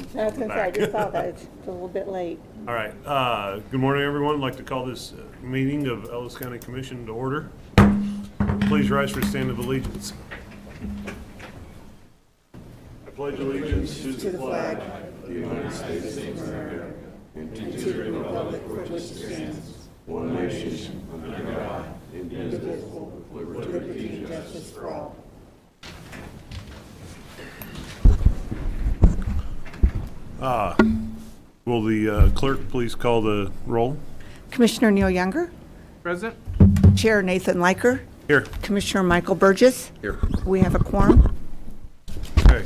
phone. I was going to say, I just saw that. It's a little bit late. All right. Good morning, everyone. I'd like to call this meeting of Ellis County Commission to order. Please rise for a stand of allegiance. I pledge allegiance to the flag of the United States of America and to the republic for which it stands, one nation, under God, indivisible, with liberty and justice for all. Will the clerk please call the roll? Commissioner Neil Younger. Present. Chair Nathan Liker. Here. Commissioner Michael Burgess. Here. We have a quorum. Okay.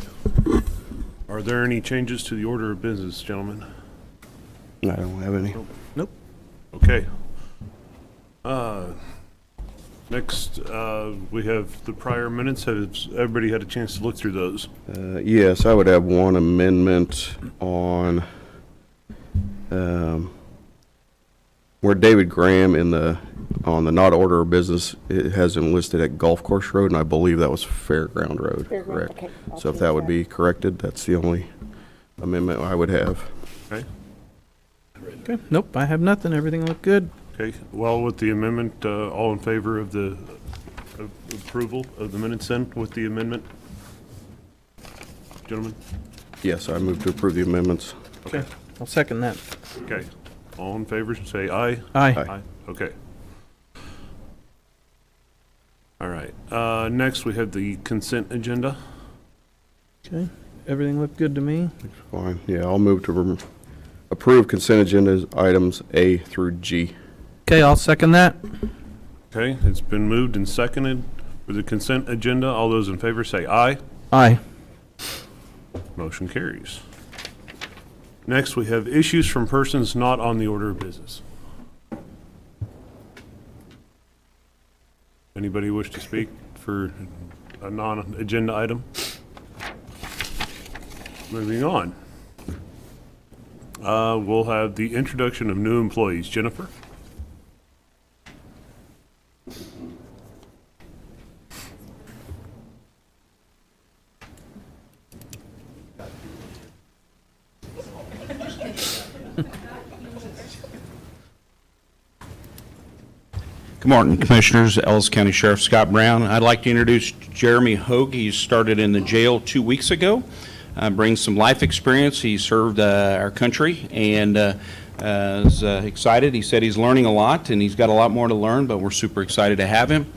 Are there any changes to the order of business, gentlemen? I don't have any. Nope. Okay. Next, we have the prior minutes. Has everybody had a chance to look through those? Yes, I would have one amendment on where David Graham on the not order of business, it has him listed at Golf Course Road, and I believe that was Fairground Road, correct? Okay, So if that would be corrected, that's the only amendment I would have. Okay. Okay. Nope, I have nothing. Everything looked good. Okay. Well, with the amendment, all in favor of the approval of the minutes then with the amendment? Gentlemen? Yes, I move to approve the amendments. Okay. I'll second that. Okay. All in favor, say aye. Aye. Aye. Okay. All right. Next, we have the consent agenda. Okay. Everything looked good to me. Fine. Yeah, I'll move to approve consent agenda items A through G. Okay, I'll second that. Okay. It's been moved and seconded for the consent agenda. All those in favor say aye. Aye. Motion carries. Next, we have issues from persons not on the order of business. Anybody wish to speak for a non-agenda item? Moving on. We'll have the introduction of new employees. Jennifer? Good morning, Commissioners. Ellis County Sheriff Scott Brown. I'd like to introduce Jeremy Hogue. He started in the jail 2 weeks ago. Brings some life experience. He served our country and is excited. He said he's learning a lot and he's got a lot more to learn, but we're super excited to have him.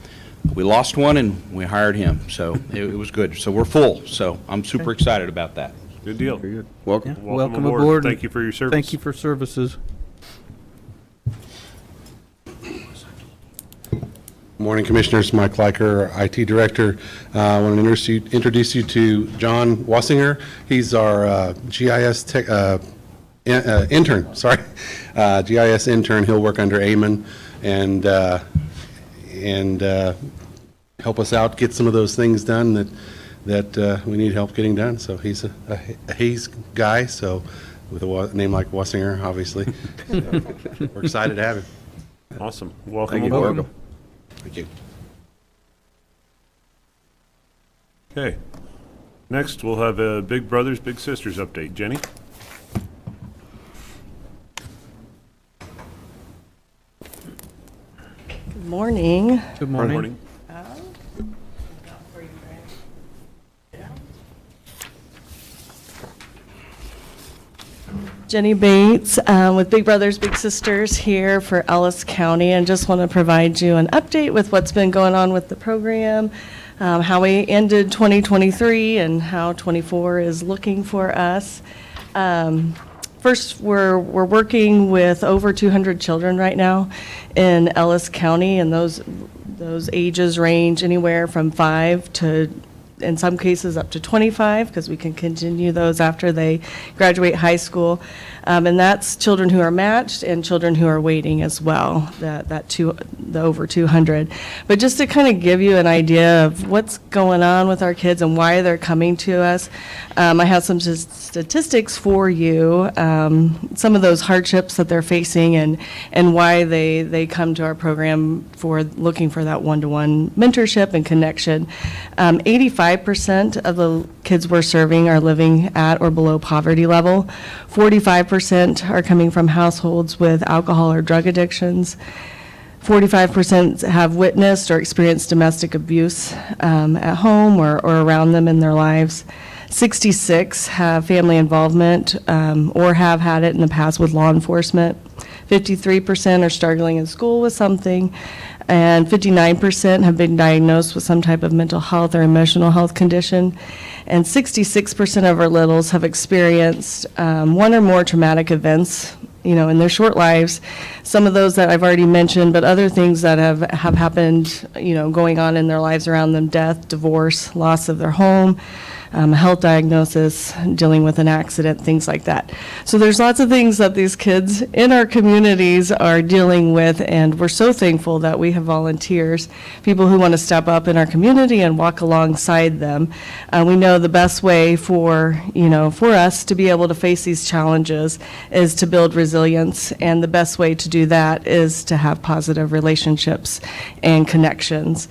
We lost one and we hired him, so it was good. So we're full, so I'm super excited about that. Good deal. Very good. Welcome. Yeah. Welcome aboard. Thank you for your service. Thank you for services. Morning, Commissioners. Mike Liker, IT Director. I want to introduce you to John Wassinger. He's our GIS intern. Sorry, GIS intern. He'll work under Eamon and help us out, get some of those things done that we need help getting done. So he's a Hayes guy. So with a name like Wassinger, obviously, we're excited to have him. Awesome. Welcome Thank you. aboard. Welcome. Thank you. Okay. Next, we'll have a Big Brothers Big Sisters update. Jenny? Good morning. Good morning. Morning. Jenny Bates with Big Brothers Big Sisters here for Ellis County, and just want to provide you an update with what's been going on with the program, how we ended 2023 and how 24 is looking for us. First, we're working with over 200 children right now in Ellis County, and those ages range anywhere from 5 to, in some cases, up to 25, because we can continue those after they graduate high school. And that's children who are matched and children who are waiting as well, the over 200. But just to kind of give you an idea of what's going on with our kids and why they're coming to us, I have some statistics for you, some of those hardships that they're facing and why they come to our program for looking for that one-to-one mentorship and connection. 85% 55% of the kids we're serving are living at or below poverty level. 45% are coming from households with alcohol or drug addictions. 45% have witnessed or experienced domestic abuse at home or around them in their lives. 66 have family involvement or have had it in the past with law enforcement. 53% are struggling in school with something, and 59% have been diagnosed with some type of mental health or emotional health condition. And 66% of our littles have experienced one or more traumatic events, in their short lives. Some of those that I've already mentioned, but other things that have happened, going on in their lives around them: death, divorce, loss of their home, a health diagnosis, dealing with an accident, things like that. So there's lots of things that these kids in our communities are dealing with, and we're so thankful that we have volunteers, people who want to step up in our community and walk alongside them. We know the best way for us to be able to face these challenges is to build resilience, and the best way to do that is to have positive relationships and connections.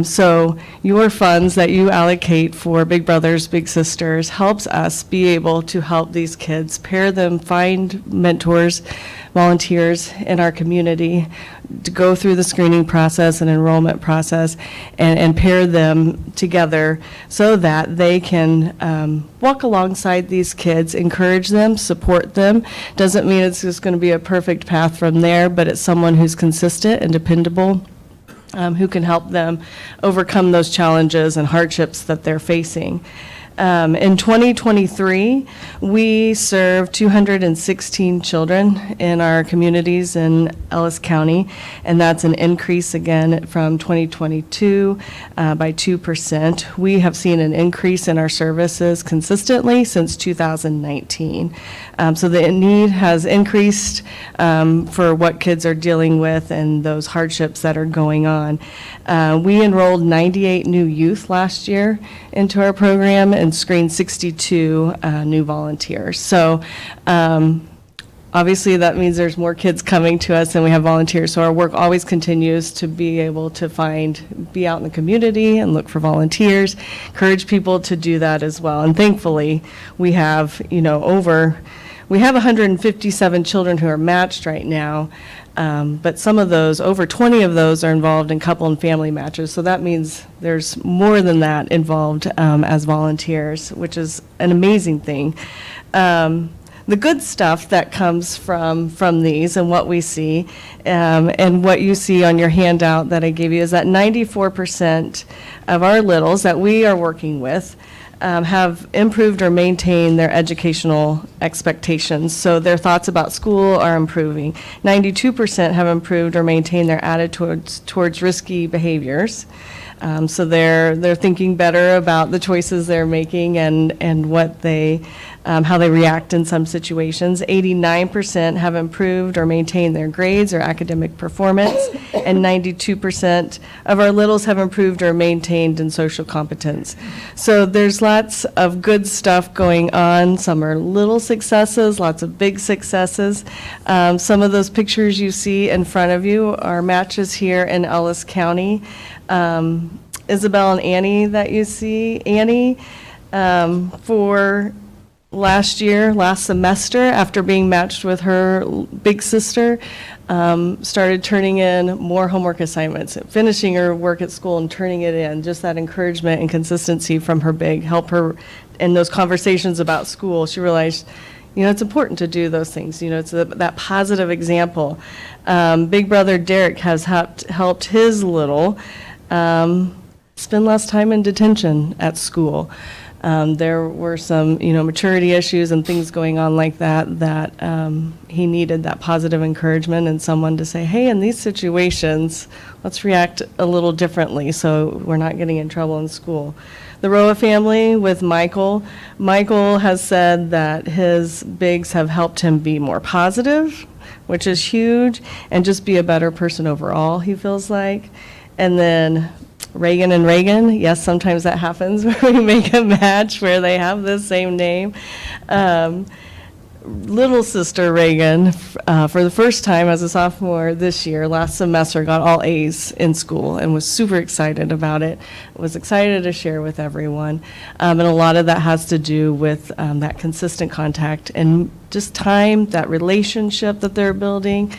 So your funds that you allocate for Big Brothers Big Sisters helps us be able to help these kids, pair them, find mentors, volunteers in our community to go through the screening process and enrollment process and pair them together so that they can walk alongside these kids, encourage them, support them. Doesn't mean it's just going to be a perfect path from there, but it's someone who's consistent and dependable, who can help them overcome those challenges and hardships that they're facing. In 2023, we served 216 children in our communities in Ellis County, and that's an increase again from 2022 by 2%. We have seen an increase in our services consistently since 2019. So the need has increased for what kids are dealing with and those hardships that are going on. We enrolled 98 new youth last year into our program and screened 62 new volunteers. So obviously that means there's more kids coming to us and we have volunteers. So our work always continues to be able to be out in the community and look for volunteers, encourage people to do that as well. And thankfully we have, we have 157 children who are matched right now, but some of those, over 20 of those are involved in couple and family matches. So that means there's more than that involved as volunteers, which is an amazing thing. The good stuff that comes from these and what we see, and what you see on your handout that I gave you, is that 94% of our littles that we are working with have improved or maintained their educational expectations. So their thoughts about school are improving. 92% have improved or maintained their attitudes towards risky behaviors. So they're thinking better about the choices they're making and what how they react in some situations. 89% have improved or maintained their grades or academic performance, and 92% of our littles have improved or maintained in social competence. So there's lots of good stuff going on. Some are little successes, lots of big successes. Some of those pictures you see in front of you are matches here in Ellis County. Isabel and Annie that you see. Annie, for last semester, after being matched with her big sister, started turning in more homework assignments, finishing her work at school and turning it in. Just that encouragement and consistency from her big helped her in those conversations about school. She realized, it's important to do those things. It's that positive example. Big brother Derek has helped his little spend less time in detention at school. There were some, maturity issues and things going on like that he needed that positive encouragement and someone to say, hey, in these situations, let's react a little differently so we're not getting in trouble in school. The Roa family with Michael has said that his bigs have helped him be more positive, which is huge, and just be a better person overall, he feels like. And then Reagan and Reagan, yes, sometimes that happens where we make a match where they have the same name. little sister Reagan, for the first time as a sophomore this year, last semester, got all A's in school and was super excited about it. Was excited to share with everyone. And a lot of that has to do with that consistent contact and just time, that relationship that they're building,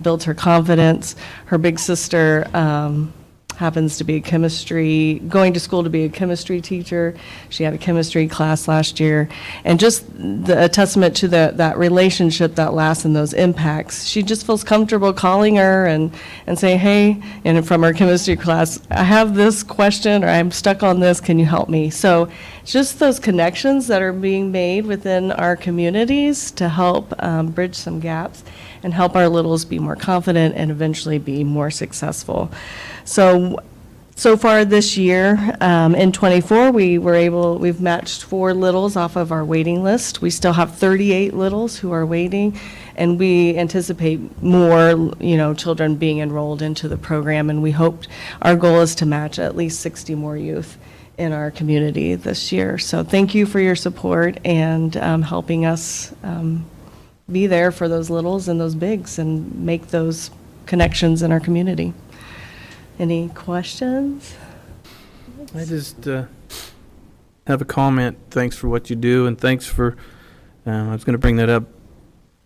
builds her confidence. Her big sister happens to be going to school to be a chemistry teacher. She had a chemistry class last year. And just a testament to that relationship that lasts and those impacts. She just feels comfortable calling her and saying, hey, and from her chemistry class, I have this question, or I'm stuck on this, can you help me? So just those connections that are being made within our communities to help bridge some gaps and help our littles be more confident and eventually be more successful. So far this year, in '24, we've matched 4 littles off of our waiting list. We still have 38 littles who are waiting, and we anticipate more, children being enrolled into the program, and our goal is to match at least 60 more youth in our community this year. So thank you for your support and helping us be there for those littles and those bigs and make those connections in our community. Any questions? I just have a comment. Thanks for what you do, and thanks for, I was going to bring that up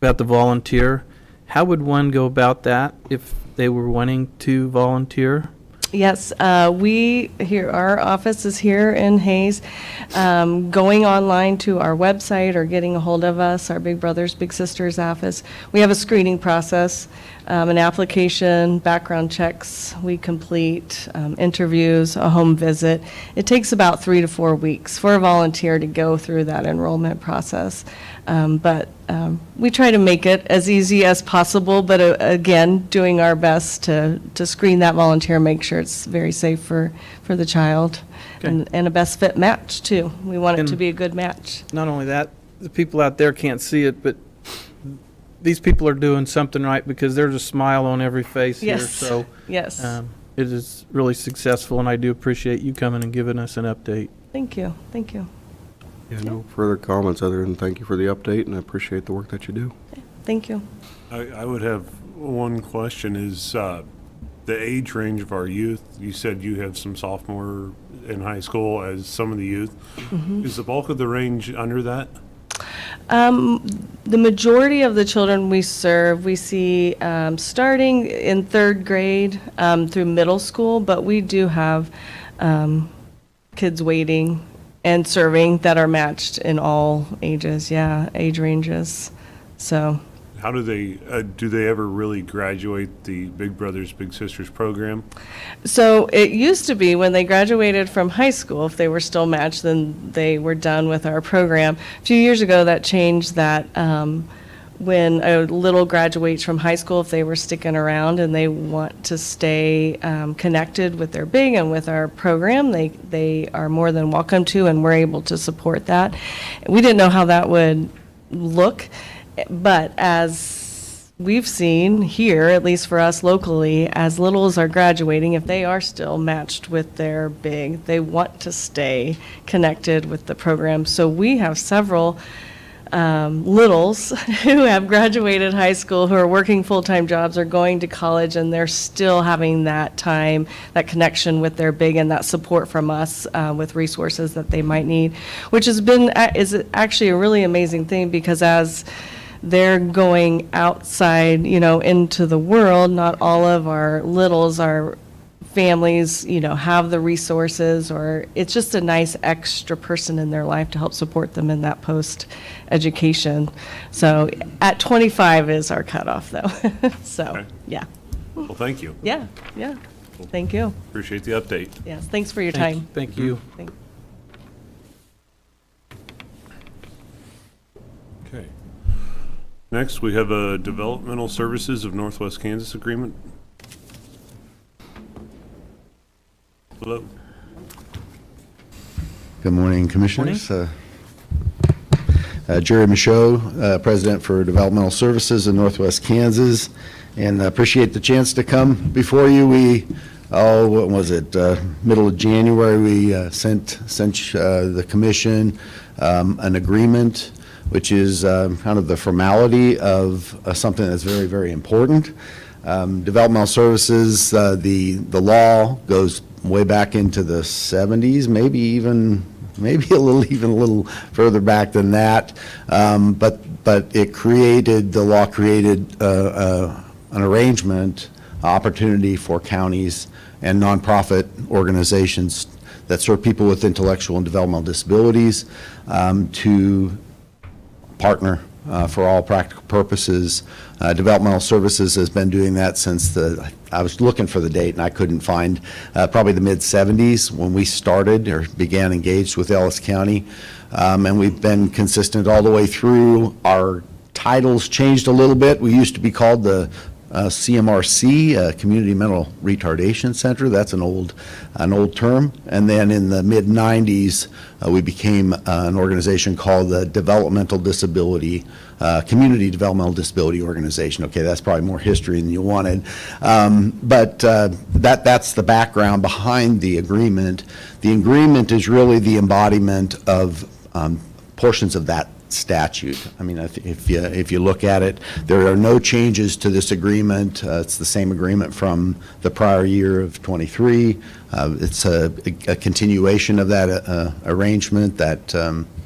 about the volunteer. How would one go about that if they were wanting to volunteer? Yes, our office is here in Hayes. Going online to our website or getting a hold of us, our Big Brothers Big Sisters office, we have a screening process, an application, background checks we complete, interviews, a home visit. It takes about 3 to 4 weeks for a volunteer to go through that enrollment process. But we try to make it as easy as possible, but again, doing our best to screen that volunteer, make sure it's very safe for the child, Okay. and a best fit match, too. We want it to And- be a good match. Not only that, the people out there can't see it, but these people are doing something right because there's a smile on every face here. Yes, So yes. it is really successful, and I do appreciate you coming and giving us an update. Thank you, thank you, Yeah, no further comments other than thank you for the update, and I appreciate the work that you do. thank you. I would have one question is, the age range of our youth. You said you have some sophomore in high school as some of the youth. Is the bulk of the range under that? The majority of the children we serve, we see starting in 3rd grade through middle school, but we do have kids waiting and serving that are matched in all ages, age ranges. So, How do they ever really graduate the Big Brothers Big Sisters program? so it used to be when they graduated from high school, if they were still matched, then they were done with our program. A few years ago, that changed that when a little graduates from high school, if they were sticking around and they want to stay connected with their big and with our program, they are more than welcome to, and we're able to support that. We didn't know how that would look, but as we've seen here, at least for us locally, as littles are graduating, if they are still matched with their big, they want to stay connected with the program. So we have several littles who have graduated high school, who are working full-time jobs or going to college, and they're still having that time, that connection with their big, and that support from us with resources that they might need, which is actually a really amazing thing, because as they're going outside, into the world, not all of our littles are families, have the resources, or it's just a nice extra person in their life to help support them in that post-education. So at 25 is our cutoff, though. So, Okay. yeah. Well, thank you. Yeah. Thank you. Appreciate the update. Yes, thanks for your time. Thank you. Thank- Okay. Next, we have a Developmental Services of Northwest Kansas Agreement. Hello. Good morning, Commissioners. Jerry Michaud, President for Developmental Services in Northwest Kansas, and I appreciate the chance to come before you. What was it, middle of January, we sent the commission an agreement which is kind of the formality of something that's very, very important. Developmental services, the law goes way back into the 70s, maybe a little further back than that. But the law created an arrangement, opportunity for counties and nonprofit organizations that serve people with intellectual and developmental disabilities to partner for all practical purposes. Developmental Services has been doing that since I was looking for the date and I couldn't find, probably the mid-'70s when we started or began engaged with Ellis County. And we've been consistent all the way through. Our titles changed a little bit. We used to be called the CMRC, Community Mental Retardation Center. That's an old term. And then in the mid-'90s, we became an organization called the Community Developmental Disability Organization. Okay, that's probably more history than you wanted. But that's the background behind the agreement. The agreement is really the embodiment of portions of that statute. I mean, if you look at it, there are no changes to this agreement. It's the same agreement from the prior year of '23. It's a continuation of that arrangement, that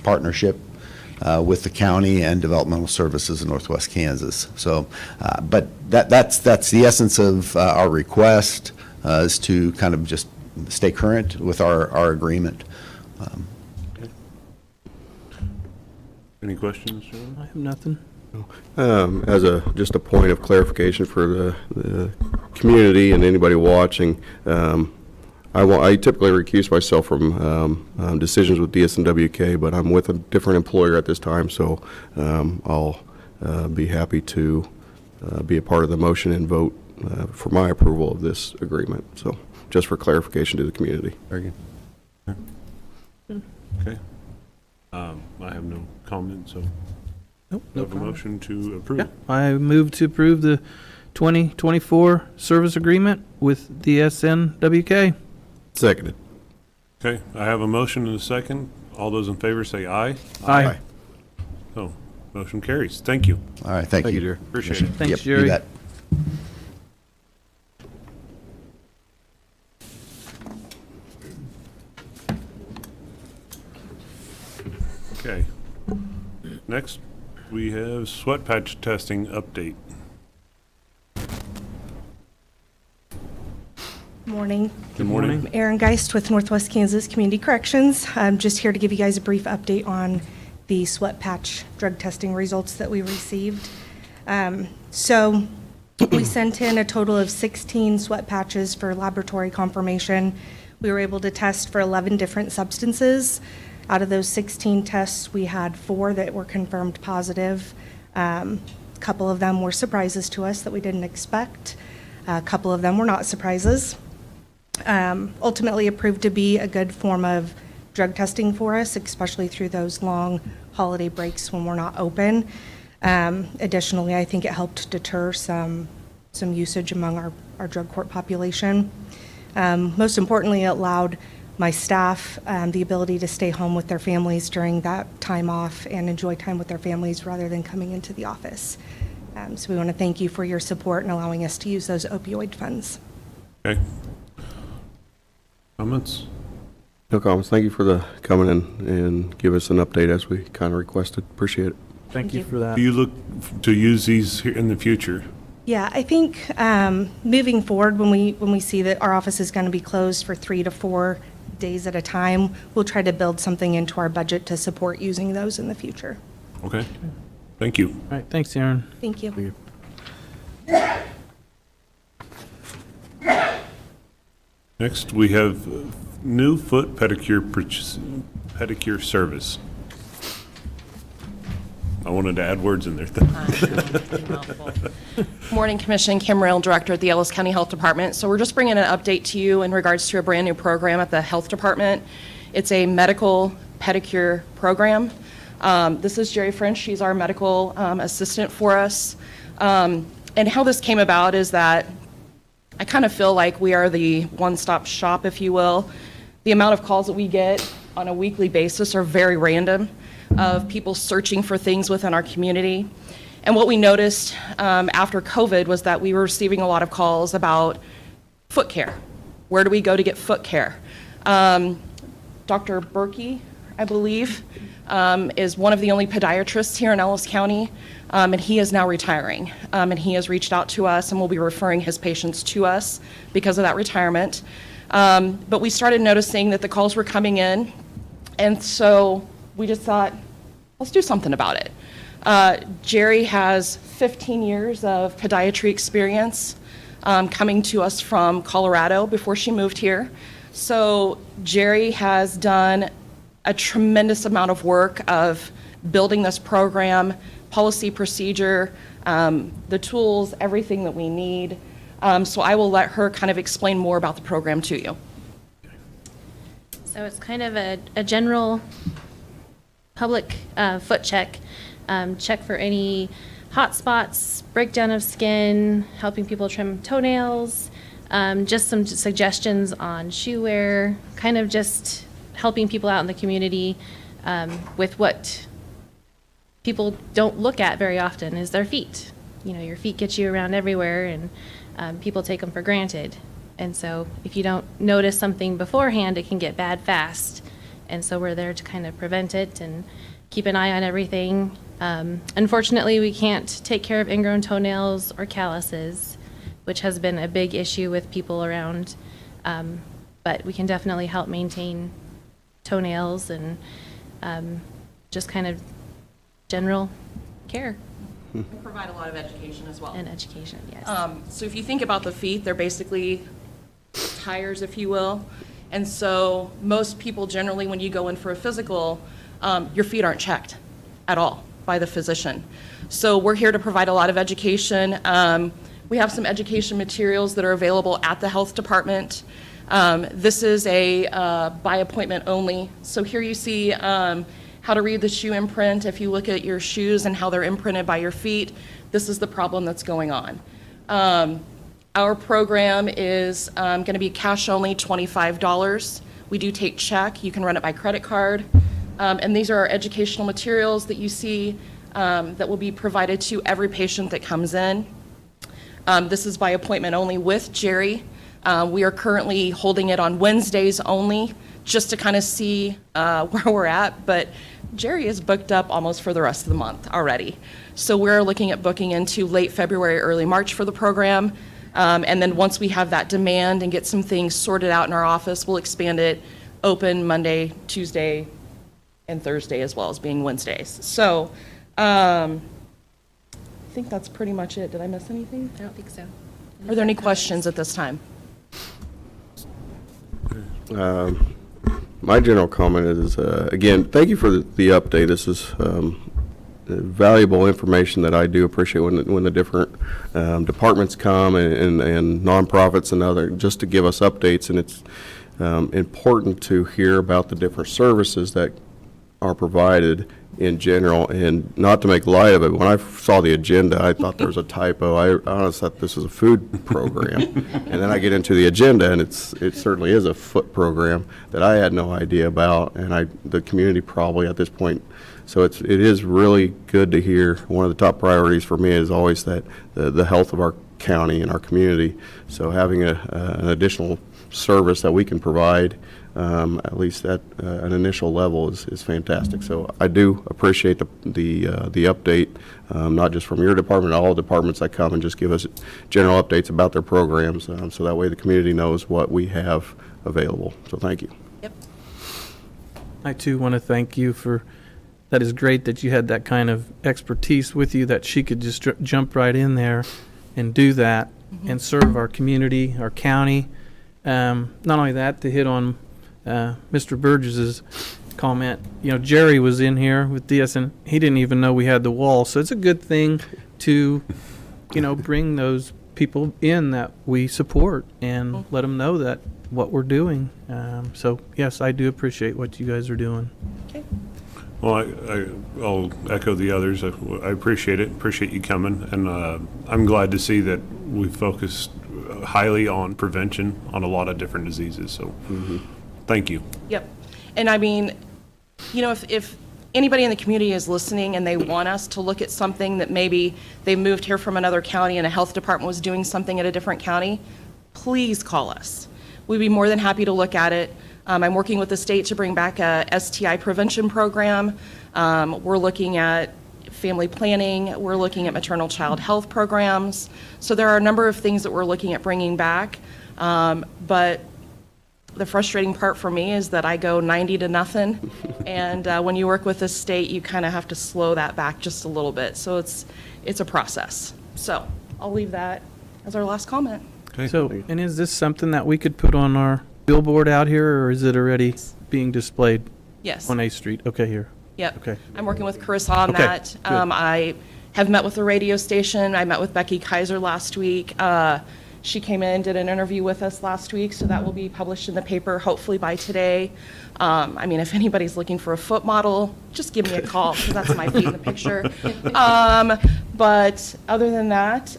partnership with the county and Developmental Services in Northwest Kansas. So, but that's the essence of our request, is to kind of just stay current with our agreement. Any questions, John? I have nothing. As just a point of clarification for the community and anybody watching, I typically recuse myself from decisions with DSNWK, but I'm with a different employer at this time, so I'll be happy to be a part of the motion and vote for my approval of this agreement. So just for clarification to the community. Very good. Okay. I have no comment, so Nope, I no have a comment. motion to approve. Yeah, I move to approve the 2024 service agreement with the SNWK. Seconded. Okay, I have a motion and a second. All those in favor say aye. Aye. So, motion carries. Thank you. All right, thank you. Jerry. Appreciate it. Thanks, Yep, you Jerry. bet. Okay. Next, we have sweat patch testing update. Morning. Good morning. I'm Erin Geist with Northwest Kansas Community Corrections. I'm just here to give you guys a brief update on the sweat patch drug testing results that we received. So we sent in a total of 16 sweat patches for laboratory confirmation. We were able to test for 11 different substances. Out of those 16 tests, we had 4 that were confirmed positive. A couple of them were surprises to us that we didn't expect. A couple of them were not surprises. Ultimately, it proved to be a good form of drug testing for us, especially through those long holiday breaks when we're not open. Additionally, I think it helped deter some usage among our drug court population. Most importantly, it allowed my staff the ability to stay home with their families during that time off and enjoy time with their families rather than coming into the office. So we want to thank you for your support and allowing us to use those opioid funds. Okay. Comments? No comments. Thank you for coming in and give us an update as we kind of requested. Appreciate it. Thank you you. for that. Do you look to use these here in the future? Yeah, I think moving forward, when we see that our office is going to be closed for 3 to 4 days at a time, we'll try to build something into our budget to support using those in the future. Okay. Thank you. All right, thanks, Aaron. Thank you. Next, we have new foot pedicure service. I wanted to add words in there. Morning, Commission. Kim Rail, Director at the Ellis County Health Department. So we're just bringing an update to you in regards to a brand-new program at the Health Department. It's a medical pedicure program. This is Jerry French. She's our medical assistant for us. And how this came about is that I kind of feel like we are the one-stop shop, if you will. The amount of calls that we get on a weekly basis are very random. of people searching for things within our community. And what we noticed after COVID was that we were receiving a lot of calls about foot care. Where do we go to get foot care? Dr. Berkey, I believe, is one of the only podiatrists here in Ellis County, and he is now retiring. And he has reached out to us and will be referring his patients to us because of that retirement. But we started noticing that the calls were coming in, and so we just thought, let's do something about it. Jerry has 15 years of podiatry experience, coming to us from Colorado before she moved here. So Jerry has done a tremendous amount of work of building this program, policy, procedure, the tools, everything that we need. So I will let her kind of explain more about the program to you. So it's kind of a general public foot check, check for any hot spots, breakdown of skin, helping people trim toenails, just some suggestions on shoe wear, kind of just helping people out in the community with what people don't look at very often is their feet. You know, your feet get you around everywhere, and people take them for granted. And so if you don't notice something beforehand, it can get bad fast. And so we're there to kind of prevent it and keep an eye on everything. Unfortunately, we can't take care of ingrown toenails or calluses, which has been a big issue with people around. But we can definitely help maintain toenails and just kind of general care. We provide a lot of education as well. And education, yes. So if you think about the feet, they're basically tires, if you will. And so most people generally, when you go in for a physical, your feet aren't checked at all by the physician. So we're here to provide a lot of education. We have some education materials that are available at the health department. This is a by appointment only. So here you see how to read the shoe imprint. If you look at your shoes and how they're imprinted by your feet, this is the problem that's going on. Our program is going to be cash only, $25. We do take check. You can run it by credit card. And these are our educational materials that you see that will be provided to every patient that comes in. This is by appointment only with Jerry. We are currently holding it on Wednesdays only, just to kind of see where we're at, but Jerry is booked up almost for the rest of the month already. So we're looking at booking into late February, early March for the program. And then once we have that demand and get some things sorted out in our office, we'll expand it open Monday, Tuesday, and Thursday, as well as being Wednesdays. So I think that's pretty much it. Did I miss anything? I don't think so. Are there any questions at this time? My general comment is, again, thank you for the update. This is valuable information that I do appreciate when the different departments come and nonprofits and other, just to give us updates. And it's important to hear about the different services that are provided in general, and not to make light of it. When I saw the agenda, I thought there was a typo. I honestly thought this was a food program. And then I get into the agenda, and it certainly is a foot program that I had no idea about, and the community probably at this point. So it is really good to hear. One of the top priorities for me is always that the health of our county and our community. So having an additional service that we can provide, at least at an initial level, is fantastic. So I do appreciate the update, not just from your department, all departments that come and just give us general updates about their programs, so that way the community knows what we have available. So thank you. Yep. I too want to thank you for, that is great that you had that kind of expertise with you, that she could just jump right in there and do that and serve our community, our county. Not only that, to hit on Mr. Burgess's comment, Jerry was in here with DS and he didn't even know we had the wall. So it's a good thing to, bring those people in that we support and let them know that what we're doing. So yes, I do appreciate what you guys are doing. Okay. Well, I'll echo the others. I appreciate it. Appreciate you coming, and I'm glad to see that we focused highly on prevention on a lot of different diseases. So, thank you. Yep. And I mean, if anybody in the community is listening and they want us to look at something that maybe they moved here from another county and a health department was doing something at a different county, please call us. We'd be more than happy to look at it. I'm working with the state to bring back a STI prevention program. We're looking at family planning. We're looking at maternal child health programs. So there are a number of things that we're looking at bringing back. But the frustrating part for me is that I go 90 to nothing. And when you work with the state, you kind of have to slow that back just a little bit. So it's a process. So I'll leave that as our last comment. So, and is this something that we could put on our billboard out here, or is it already being displayed Yes. on 8th Street? Okay, here. Yep. Okay. I'm working with Carissa on Okay, that. good. I have met with the radio station. I met with Becky Kaiser last week. She came in, did an interview with us last week, so that will be published in the paper hopefully by today. I mean, if anybody's looking for a foot model, just give me a call, because that's my feet in the picture. But other than that,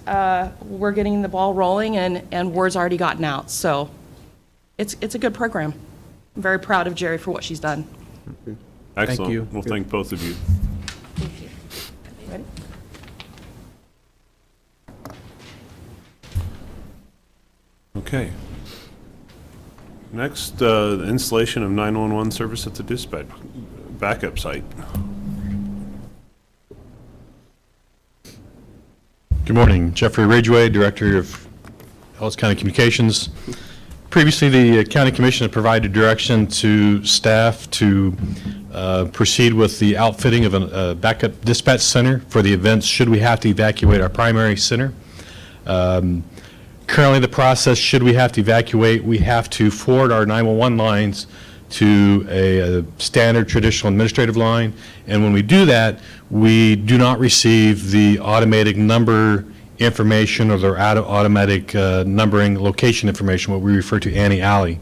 we're getting the ball rolling, and word's already gotten out. So it's a good program. I'm very proud of Jerry for what she's done. Excellent. you. We'll thank both of you. Thank you. Ready? Okay. Next, the installation of 911 service at the dispatch backup site. Good morning. Jeffrey Ridgway, Director of Ellis County Communications. Previously, the County Commission had provided direction to staff to proceed with the outfitting of a backup dispatch center for the events should we have to evacuate our primary center. Currently, the process, should we have to evacuate, we have to forward our 911 lines to a standard traditional administrative line. And when we do that, we do not receive the automatic number information or the automatic numbering location information, what we refer to anti-alley.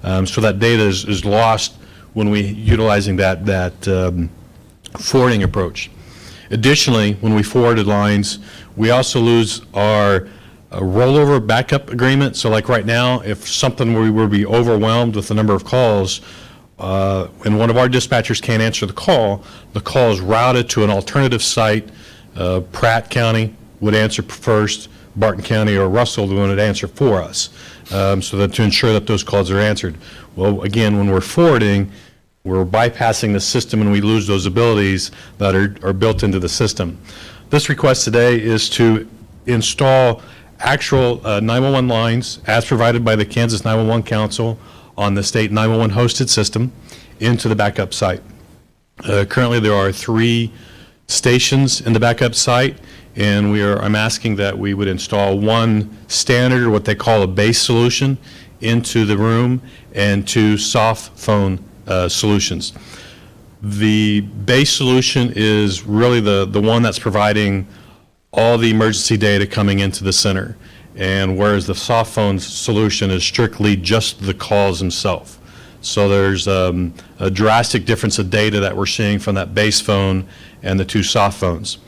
So that data is lost when we utilizing that forwarding approach. Additionally, when we forwarded lines, we also lose our rollover backup agreement. So like right now, if something we were be overwhelmed with the number of calls, and one of our dispatchers can't answer the call is routed to an alternative site. Pratt County would answer first, Barton County or Russell would answer for us, so that to ensure that those calls are answered. Well, again, when we're forwarding, we're bypassing the system and we lose those abilities that are built into the system. This request today is to install actual 911 lines as provided by the Kansas 911 Council on the state 911 hosted system into the backup site. Currently, there are 3 stations in the backup site, and I'm asking that we would install 1 standard, or what they call a base solution, into the room, and 2 soft phone solutions. The base solution is really the one that's providing all the emergency data coming into the center, and whereas the soft phone solution is strictly just the calls themselves. So there's a drastic difference of data that we're seeing from that base phone and the 2 soft phones.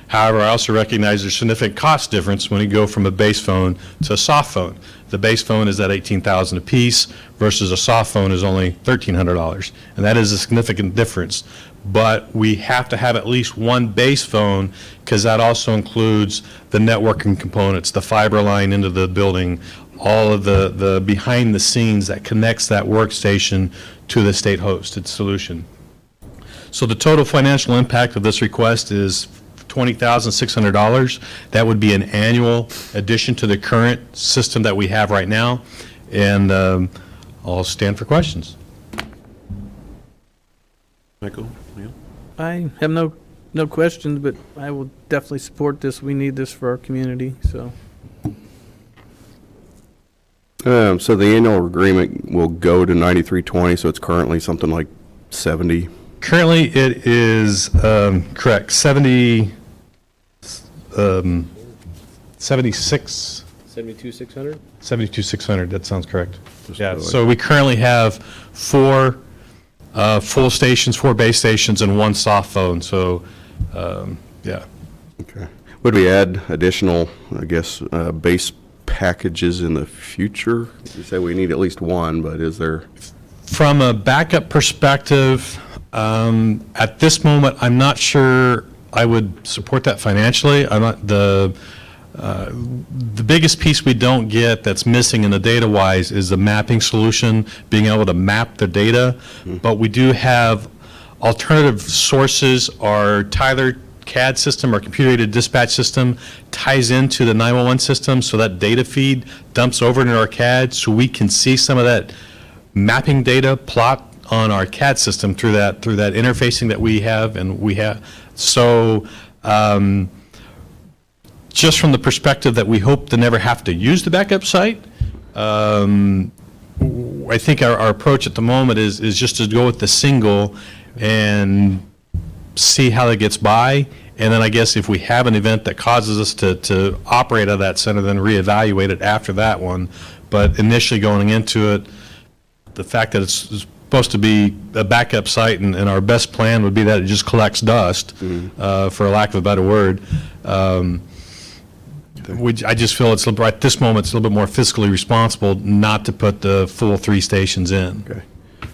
However, I also recognize there's significant cost difference when you go from a base phone to a soft phone. The base phone is at $18,000 a piece versus a soft phone is only $1,300, and that is a significant difference. But we have to have at least 1 base phone, because that also includes the networking components, the fiber line into the building, all of the behind the scenes that connects that workstation to the state hosted solution. So the total financial impact of this request is $20,600. That would be an annual addition to the current system that we have right now. And I'll stand for questions. Michael? Neil? I have no questions, but I will definitely support this. We need this for our community, so. So the annual agreement will go to 9320, so it's currently something like 70. Currently, it is, correct, 76. 72,600? 72,600, that sounds correct. Yeah, so we currently have 4 full stations, 4 base stations, and 1 soft phone, so, yeah. Okay. Would we add additional, I guess, base packages in the future? You say we need at least 1, but is there? From a backup perspective, At this moment, I'm not sure I would support that financially. I'm not, the biggest piece we don't get that's missing in the data-wise is the mapping solution, being able to map the data. But we do have alternative sources. Our Tyler CAD system, our computer-aided dispatch system, ties into the 911 system, so that data feed dumps over into our CAD, so we can see some of that mapping data plot on our CAD system through that interfacing that we have, and we have. So just from the perspective that we hope to never have to use the backup site, I think our approach at the moment is just to go with the single and see how that gets by. And then I guess if we have an event that causes us to operate out of that center, then reevaluate it after that one. But initially going into it, the fact that it's supposed to be a backup site, and our best plan would be that it just collects dust, for lack of a better word. I just feel it's, at this moment, it's a little bit more fiscally responsible not to put the full 3 stations in. Okay.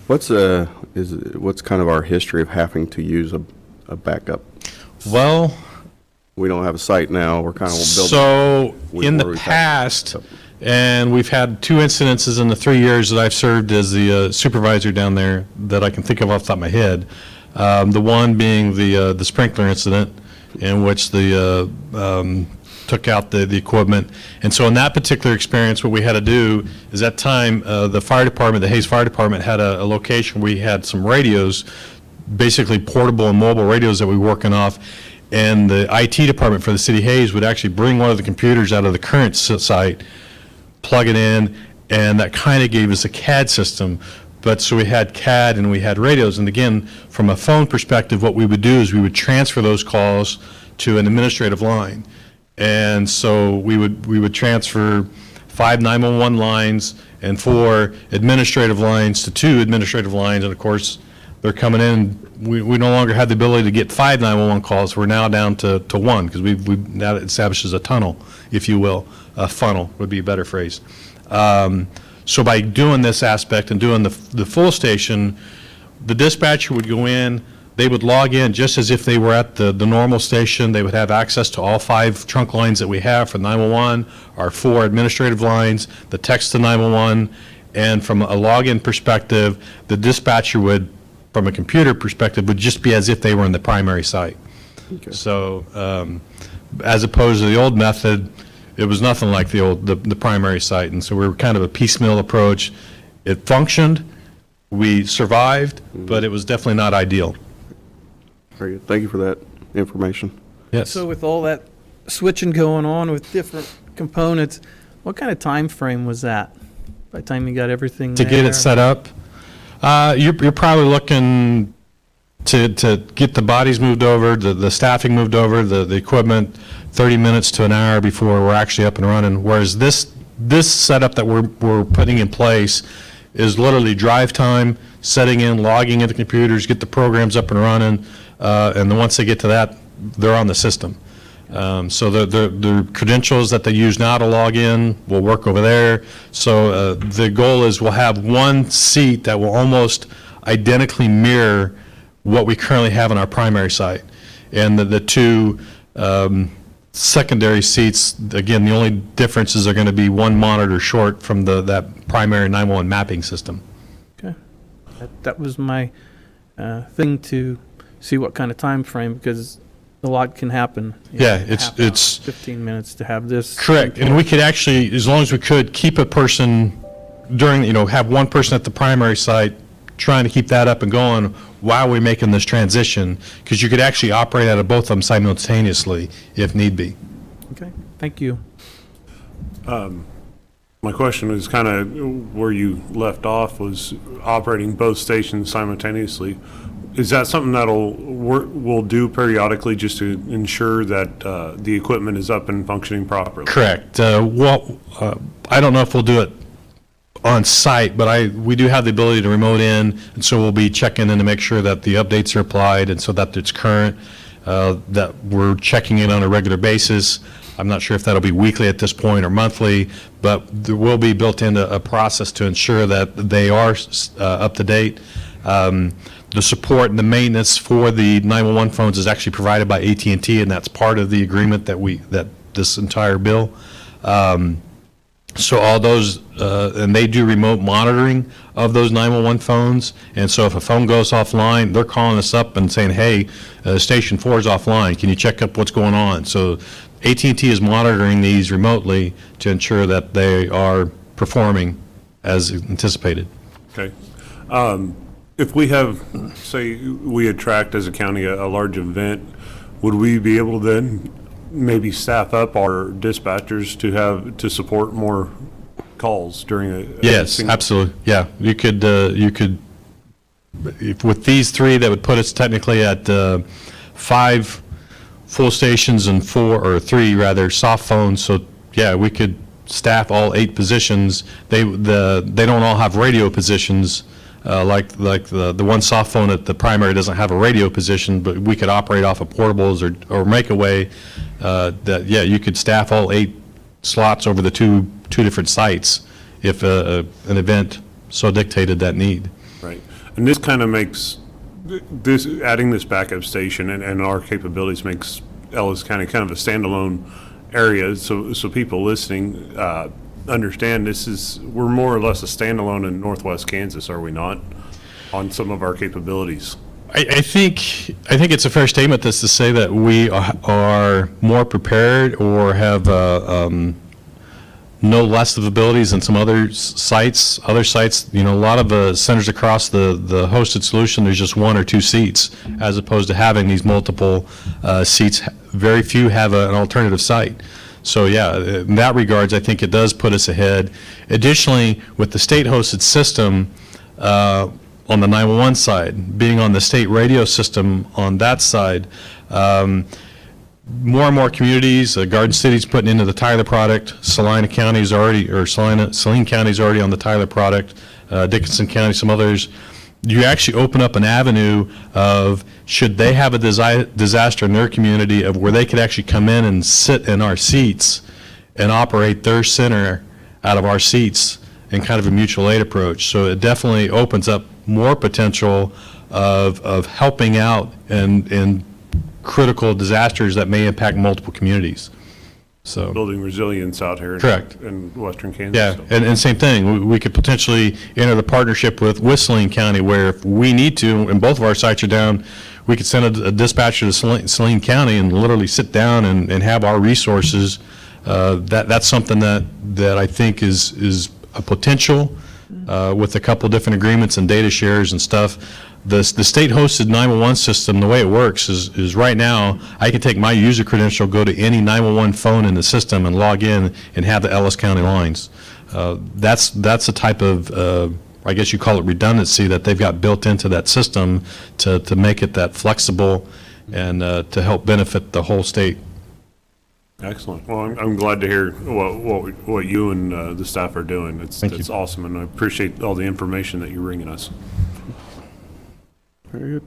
What's kind of our history of having to use a backup? Well, we don't have a site now. We're kind of building. So in the we're past, and we've had 2 incidences in the 3 years that I've served as the supervisor down there that I can think of off the top of my head. The one being the sprinkler incident, in which the took out the equipment. And so in that particular experience, what we had to do is, that time, the fire department, the Hayes Fire Department, had a location where we had some radios, basically portable and mobile radios that we were working off. And the IT department for the city of Hayes would actually bring one of the computers out of the current site, plug it in, and that kind of gave us a CAD system. But so we had CAD and we had radios. And again, from a phone perspective, what we would do is we would transfer those calls to an administrative line. And so we would transfer 5 911 lines and 4 administrative lines to 2 administrative lines. And of course, they're coming in. We no longer have the ability to get 5 911 calls. We're now down to 1, because we've now established a tunnel, if you will. A funnel would be a better phrase. So by doing this aspect and doing the full station, the dispatcher would go in, they would log in just as if they were at the normal station. They would have access to all 5 trunk lines that we have for 911, our 4 administrative lines, the text to 911, and from a login perspective, the dispatcher would, from a computer perspective, would just be as if they were in the primary site. Okay. So as opposed to the old method, it was nothing like the primary site. And so we were kind of a piecemeal approach. It functioned, we survived, but it was definitely not ideal. Very good. Thank you for that information. Yes. So with all that switching going on with different components, what kind of time frame was that? By the time you got everything To get it set up, you're probably looking to get the bodies moved over, the staffing moved over, the equipment, 30 minutes to an hour before we're actually up and running. Whereas this setup that we're putting in place is literally drive time, setting in, logging into computers, get the programs up and running, and then once they get to that, they're on the system. So the credentials that they use now to log in will work over there. So the goal is we'll have one seat that will almost identically mirror what we currently have on our primary site. And the 2 secondary seats, again, the only differences are going to be 1 monitor short from that primary 911 mapping system. Okay. That was my thing, to see what kind of time frame, because a lot can happen. Yeah, half hour, 15 minutes to have this. Correct. And we could actually, as long as we could, keep a person during, have one person at the primary site trying to keep that up and going while we're making this transition, because you could actually operate out of both of them simultaneously if need be. Okay, thank you. My question was kind of where you left off, was operating both stations simultaneously. Is that something we'll do periodically, just to ensure that the equipment is up and functioning properly? Correct. I don't know if we'll do it on site, but we do have the ability to remote in, and so we'll be checking in to make sure that the updates are applied and so that it's current, that we're checking in on a regular basis. I'm not sure if that'll be weekly at this point or monthly, but there will be built into a process to ensure that they are up to date. the support and the maintenance for the 911 phones is actually provided by AT&T, and that's part of the agreement that this entire bill. So all those, and they do remote monitoring of those 911 phones, and so if a phone goes offline, they're calling us up and saying, hey, Station 4 is offline, can you check up what's going on? So AT&T is monitoring these remotely to ensure that they are performing as anticipated. Okay. If we have, say, we attract as a county a large event, would we be able to then maybe staff up our dispatchers to support more calls during a Yes, single- absolutely, yeah. You could, with these three, that would put us technically at 5 full stations and 3 soft phones, so, yeah, we could staff all 8 positions. They don't all have radio positions, like the one soft phone at the primary doesn't have a radio position, but we could operate off of portables or make a way that, yeah, you could staff all 8 slots over the two different sites if an event so dictated that need. Right. And this kind of makes, adding this backup station and our capabilities makes Ellis County kind of a standalone area, so people listening understand we're more or less a standalone in Northwest Kansas, are we not, on some of our capabilities? I think it's a fair statement to say that we are more prepared or have no less of abilities than some other sites. Other sites, a lot of centers across the hosted solution, there's just 1 or 2 seats, as opposed to having these multiple seats. Very few have an alternative site. So yeah, in that regards, I think it does put us ahead. Additionally, with the state-hosted system on the 911 side, being on the state radio system on that side, more and more communities, Garden City's putting into the Tyler product, Saline County is already on the Tyler product, Dickinson County, some others. You actually open up an avenue of, should they have a disaster in their community, of where they could actually come in and sit in our seats and operate their center out of our seats in kind of a mutual aid approach. So it definitely opens up more potential of helping out in critical disasters that may impact multiple communities. So Building resilience out here. Correct. In western Kansas. yeah, so. and same thing, we could potentially enter the partnership with Saline County, where if we need to, and both of our sites are down, we could send a dispatcher to Saline County and literally sit down and have our resources. That's something that I think is a potential with a couple different agreements and data shares and stuff. The state-hosted 911 system, the way it works is right now, I can take my user credential, go to any 911 phone in the system and log in and have the Ellis County lines. That's a type of, I guess you call it redundancy, that they've got built into that system to make it that flexible and to help benefit the whole state. Excellent. Well, I'm glad to hear what you and the staff are doing. It's awesome, and I appreciate all the information that you're bringing us. Very good.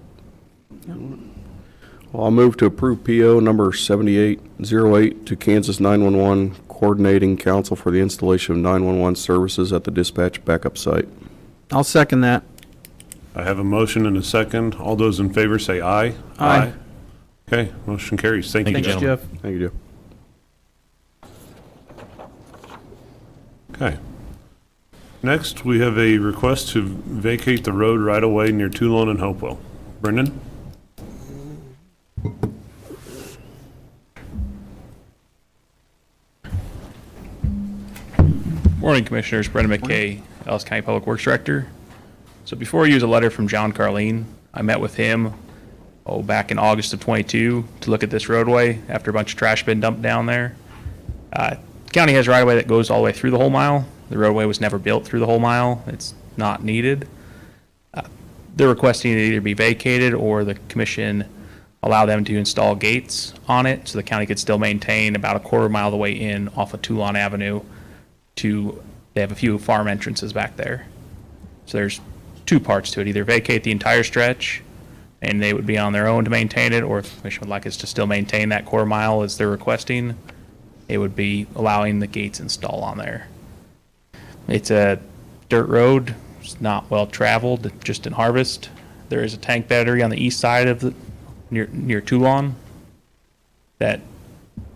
Well, I'll move to approve PO number 7808 to Kansas 911 Coordinating Council for the installation of 911 services at the dispatch backup site. I'll second that. I have a motion and a second. All those in favor say aye. Aye. Okay, motion carries. Thank you, Thanks, gentlemen. Jeff. Thank you, Jeff. Okay. Next, we have a request to vacate the road right away near Toulon and Hopewell. Brendan? Morning, Commissioners. Brendan McKay, Ellis County Public Works Director. So before you use a letter from John Carleen, I met with him back in August of '22 to look at this roadway after a bunch of trash been dumped down there. County has a right-of-way that goes all the way through the whole mile. The roadway was never built through the whole mile. It's not needed. They're requesting it either be vacated or the commission allow them to install gates on it so the county could still maintain about a quarter mile of the way in off of Toulon Avenue they have a few farm entrances back there. So there's 2 parts to it. Either vacate the entire stretch and they would be on their own to maintain it, or if the commission would like us to still maintain that quarter mile as they're requesting, it would be allowing the gates installed on there. It's a dirt road. It's not well traveled, just in harvest. there is a tank battery on the east side of the, near Toulon, that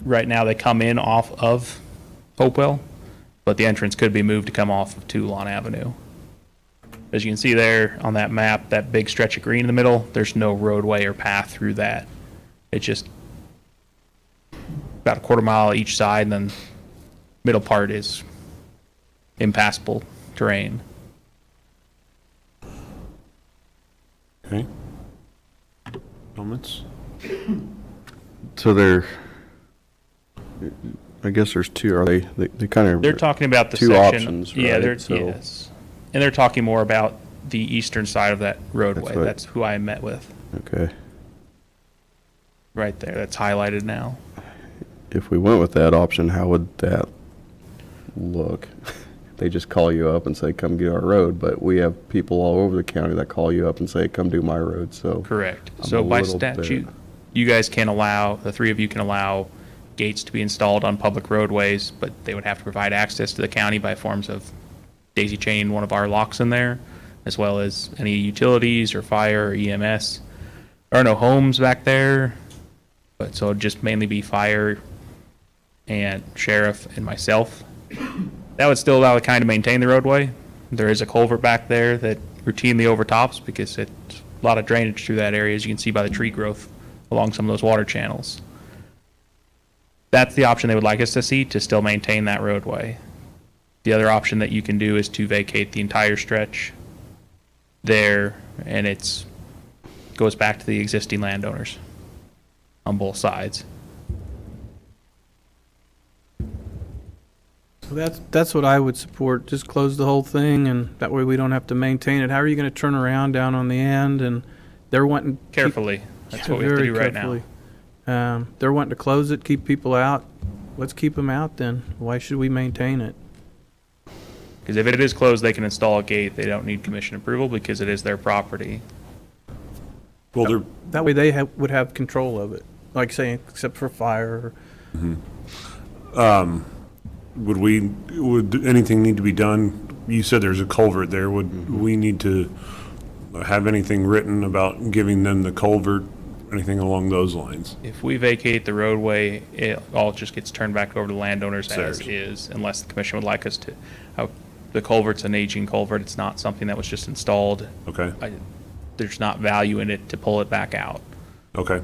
right now they come in off of Hopewell, but the entrance could be moved to come off of Toulon Avenue. As you can see there on that map, that big stretch of green in the middle, there's no roadway or path through that. It's just about a quarter mile each side, and then middle part is impassable terrain. Okay. Comments? So I guess there's two, are they kind of? They're talking about the two section. options, Yeah, right? they're, So- yes. And they're talking more about the eastern side of that roadway. what- That's who I met with, Okay. right there. That's highlighted now. If we went with that option, how would that look? They just call you up and say, come get our road, but we have people all over the county that call you up and say, come do my road, so. Correct. I'm So a by little bit- statute, you guys can allow, the three of you can allow gates to be installed on public roadways, but they would have to provide access to the county by forms of daisy chaining one of our locks in there, as well as any utilities or fire or EMS. There are no homes back there, but so it'd just mainly be fire and sheriff and myself. That would still allow the county to maintain the roadway. There is a culvert back there that routinely overtops because it's a lot of drainage through that area, as you can see by the tree growth along some of those water channels. That's the option they would like us to see, to still maintain that roadway. The other option that you can do is to vacate the entire stretch there, and goes back to the existing landowners on both sides. So that's what I would support. Just close the whole thing, and that way we don't have to maintain it. How are you going to turn around down on the end? And they're wanting Carefully. That's what we have to do right now. They're wanting to close it, keep people out. Let's keep them out then. Why should we maintain it? Because if it is closed, they can install a gate. They don't need commission approval because it is their property. Well, That way they would have control of it. Like saying, except for fire. would anything need to be done? You said there's a culvert there. Would we need to have anything written about giving them the culvert, anything along those lines? If we vacate the roadway, it all just gets turned back over to landowners as Theirs. is, unless the commission would like us to. The culvert's an aging culvert. It's not something that was just installed. Okay, There's not value in it to pull it back out. okay.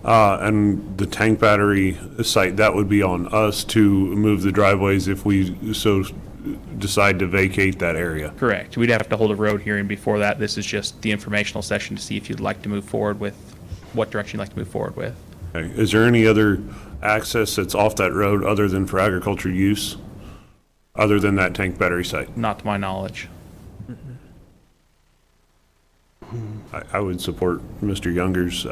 And the tank battery site, that would be on us to move the driveways if we so decide to vacate that area. Correct. We'd have to hold a road hearing before that. This is just the informational session to see if you'd like to move forward with, what direction you'd like to move forward with. Okay. Is there any other access that's off that road other than for agriculture use, other than that tank battery site? Not to my knowledge. I would support Mr. Younger's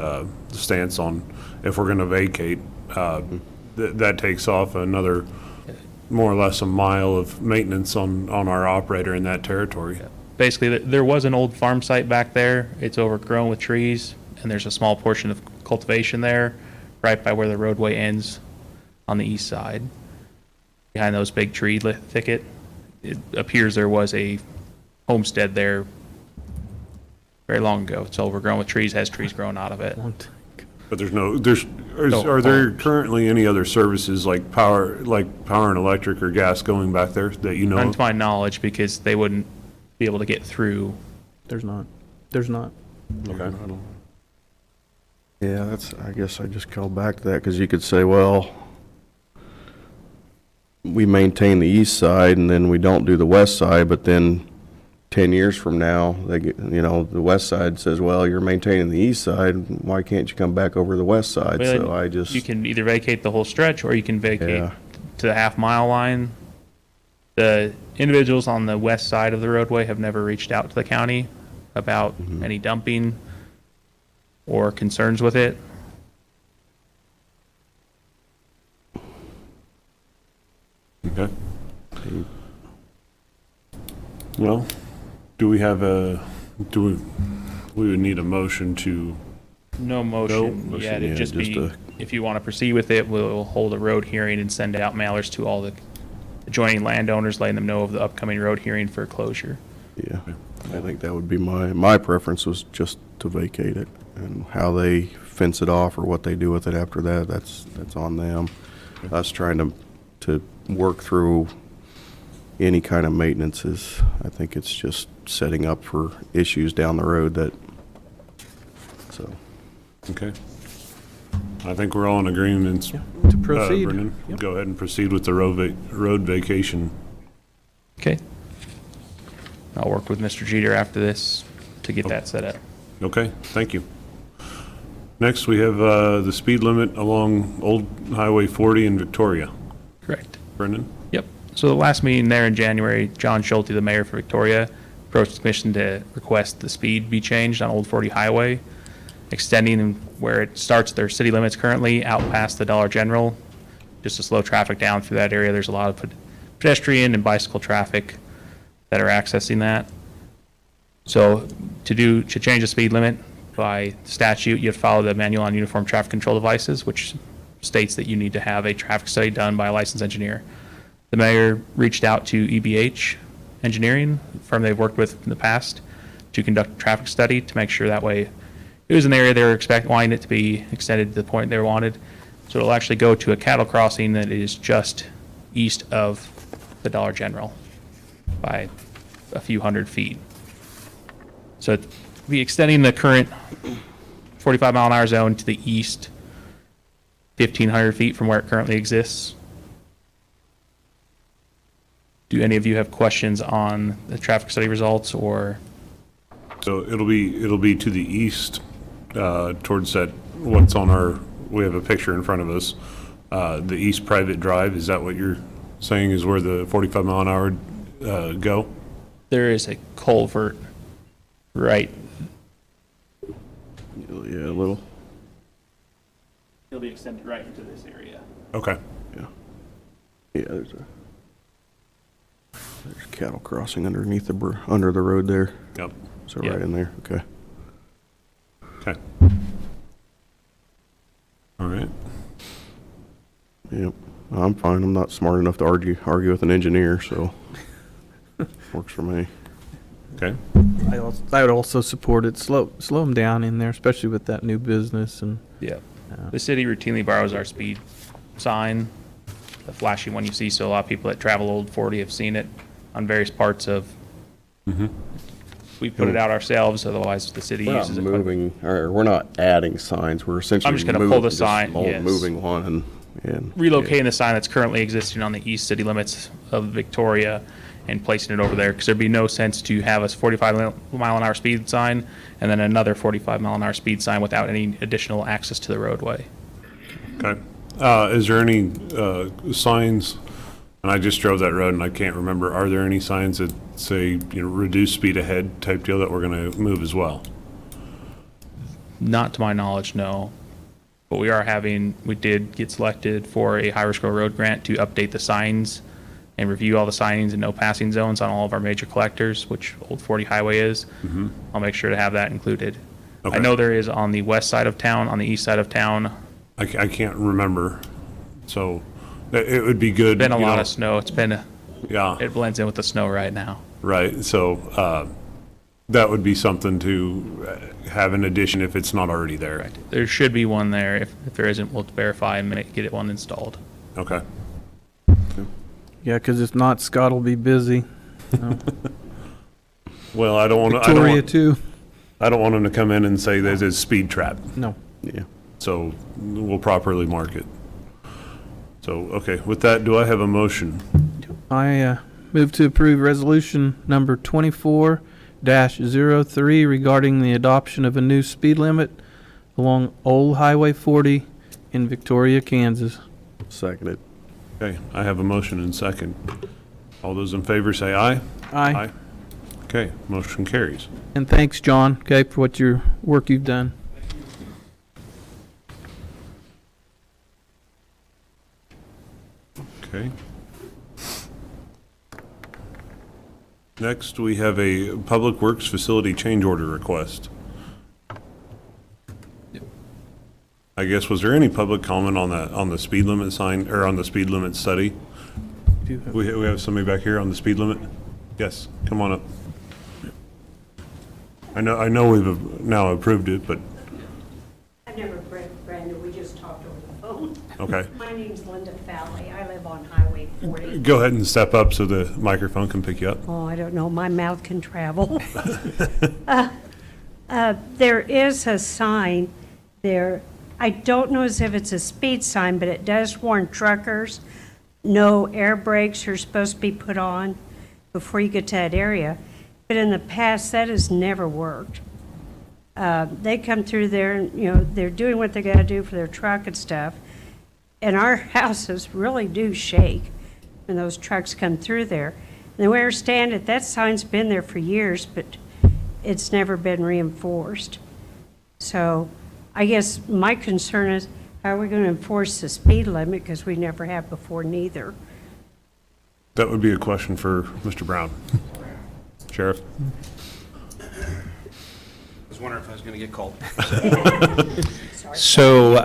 stance on if we're going to vacate, that takes off another more or less a mile of maintenance on our operator in that territory. Basically, there was an old farm site back there. It's overgrown with trees, and there's a small portion of cultivation there, right by where the roadway ends on the east side. Behind those big tree thicket, it appears there was a homestead there very long ago. It's overgrown with trees, has trees growing out of it. But are there currently any other services like power and electric or gas going back there that you know None of? to my knowledge, because they wouldn't be able to get through. There's not. There's not. Okay. Yeah, I guess I just call back to that, because you could say, well, we maintain the east side and then we don't do the west side, but then 10 years from now, the west side says, well, you're maintaining the east side, why can't you come back over the west side? Well, So you can either vacate the whole stretch, or you can vacate Yeah. to the half-mile line. The individuals on the west side of the roadway have never reached out to the county about any dumping or concerns with it. Okay. Well, we would need a motion to, No motion motion, yet. yeah, It'd just just be, if you want to proceed with it, we'll hold a road hearing and send out mailers to all the adjoining landowners, letting them know of the upcoming road hearing for closure. Yeah. I think that would be my preference, was just to vacate it. And how they fence it off or what they do with it after that, that's on them. Us trying to work through any kind of maintenance is, I think it's just setting up for issues down the road so. Okay. I think we're all in agreement. To proceed. Brendan, Yep. go ahead and proceed with the road vacation. Okay. I'll work with Mr. Jeter after this to get that set up. Okay, thank you. Next, we have the speed limit along Old Highway 40 in Victoria. Correct. Brendan? Yep. So the last meeting there in January, John Schulte, the mayor for Victoria, approached the commission to request the speed be changed on Old 40 Highway, extending where it starts their city limits currently out past the Dollar General, just to slow traffic down through that area. There's a lot of pedestrian and bicycle traffic that are accessing that. So to change the speed limit by statute, you have to follow the Manual on Uniform Traffic Control Devices, which states that you need to have a traffic study done by a licensed engineer. The mayor reached out to EBH Engineering, a firm they've worked with in the past, to conduct a traffic study to make sure that way it was an area they were wanting it to be extended to the point they wanted. So it'll actually go to a cattle crossing that is just east of the Dollar General by a few hundred feet. So it'll be extending the current 45-mile-an-hour zone to the east 1,500 feet from where it currently exists. Do any of you have questions on the traffic study results, or? So it'll be to the east, towards that, what's on our, we have a picture in front of us, the East Private Drive. Is that what you're saying is where the 45-mile-an-hour go? There is a culvert right. Yeah, a little. It'll be extended right into this area. Okay. Yeah, there's cattle crossing underneath under the road there. Yep. So Yep. right in there, okay. Okay. All right. Yep, I'm fine. I'm not smart enough to argue with an engineer, so works for me. Okay. I would also support it. Slow them down in there, especially with that new business and. Yeah. The city routinely borrows our speed sign, the flashy one you see, so a lot of people that travel Old 40 have seen it on various parts of. We put it out ourselves, otherwise the city We're not uses it. moving, or we're not adding signs. We're essentially I'm just gonna pull the just sign, yes. moving one and. Relocating the sign that's currently existing on the east city limits of Victoria and placing it over there, because there'd be no sense to have a 45-mile-an-hour speed sign and then another 45-mile-an-hour speed sign without any additional access to the roadway. Okay. Is there any signs, and I just drove that road and I can't remember, are there any signs that say, reduce speed ahead type deal that we're going to move as well? Not to my knowledge, no. But we did get selected for a high-risk road grant to update the signs and review all the signings and no passing zones on all of our major collectors, which Old 40 Highway is. I'll make sure to have that included. Okay. I know there is on the west side of town, on the east side of town. I can't remember. So it would be good. Been a lot of snow. Yeah. It blends in with the snow right now. Right. So that would be something to have in addition if it's not already there. Right. There should be one there. If there isn't, we'll verify and get it one installed. Okay. Yeah, because if not, Scott will be busy. Well, I don't want Victoria too. I don't want him to come in and say there's a speed trap. No. Yeah. So we'll properly mark it. So, okay, with that, do I have a motion? I move to approve resolution number 24-03 regarding the adoption of a new speed limit along Old Highway 40 in Victoria, Kansas. Seconded. Okay, I have a motion and second. All those in favor say aye. Aye. Okay, motion carries. And thanks, John, okay, for what your work you've done. Okay. Next, we have a Public Works Facility Change Order request. I guess, was there any public comment on the speed limit sign, or on the speed limit study? We have somebody back here on the speed limit? Yes, come on up. I know we've now approved it, but, I've never read Brandon, we just talked over the phone. okay. My name's Linda Fowley, I live on Highway 40. Go ahead and step up so the microphone can pick you up. Oh, I don't know, my mouth can travel. There is a sign there, I don't know as if it's a speed sign, but it does warn truckers, no air brakes are supposed to be put on before you get to that area. But in the past, that has never worked. They come through there, and, you know, they're doing what they gotta do for their truck and stuff. And our houses really do shake when those trucks come through there. And the way I understand it, that sign's been there for years, but it's never been reinforced. So I guess my concern is, how are we gonna enforce the speed limit, because we never have before neither. That would be a question for Mr. Brown. Sheriff? I was wondering if I was going to get called. So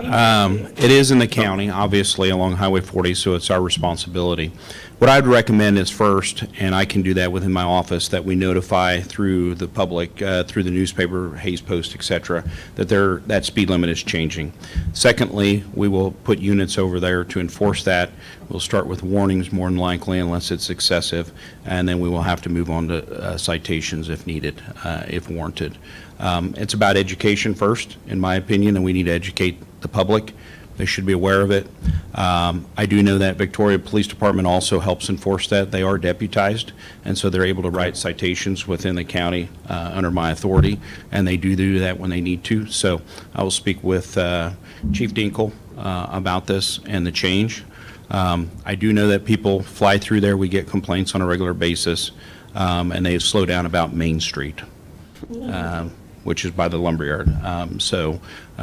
it is in the county, obviously, along Highway 40, so it's our responsibility. What I'd recommend is first, and I can do that within my office, that we notify through the public, through the newspaper, Hayes Post, et cetera, that that speed limit is changing. Secondly, we will put units over there to enforce that. We'll start with warnings more than likely, unless it's excessive, and then we will have to move on to citations if needed, if warranted. It's about education first, in my opinion, and we need to educate the public. They should be aware of it. I do know that Victoria Police Department also helps enforce that. They are deputized, and so they're able to write citations within the county under my authority, and they do that when they need to. So I will speak with Chief Dinkle about this and the change. I do know that people fly through there. We get complaints on a regular basis, and they slow down about Main Street, which is by the lumberyard. So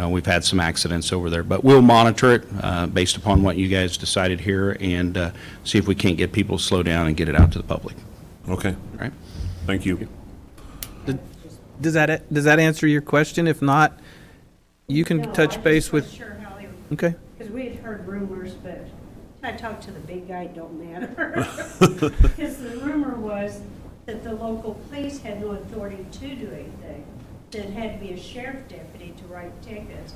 we've had some accidents over there, but we'll monitor it based upon what you guys decided here, and see if we can't get people to slow down and get it out to the public. Okay. All right? Thank you. Does that answer your question? If not, you can No, touch I base just with, wasn't sure how they, okay? because we had heard rumors, but I talked to the big guy, it don't matter. Because the rumor was that the local police had no authority to do anything. That it had to be a sheriff deputy to write tickets.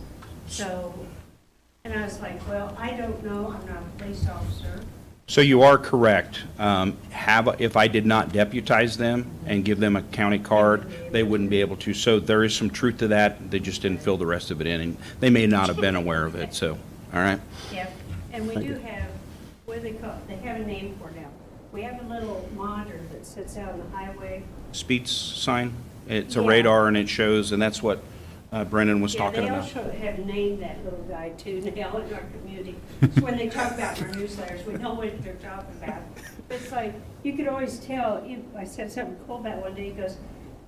So, and I was like, well, I don't know, I'm not a police officer. So you are correct. If I did not deputize them and give them a county card, they wouldn't be able to. So there is some truth to that. They just didn't fill the rest of it in, and they may not have been aware of it, so, all right? Yep, and we do have, what do they call it? They have a name for it now. We have a little monitor that sits out on the highway. Speed sign, it's a Yeah. radar, and it shows, and that's what Brendan was talking Yeah, about. they also have named that little guy too now in our community. So when they talk about in our newsletters, we know what they're talking about. It's like, you could always tell, I said something cool about one day, he goes,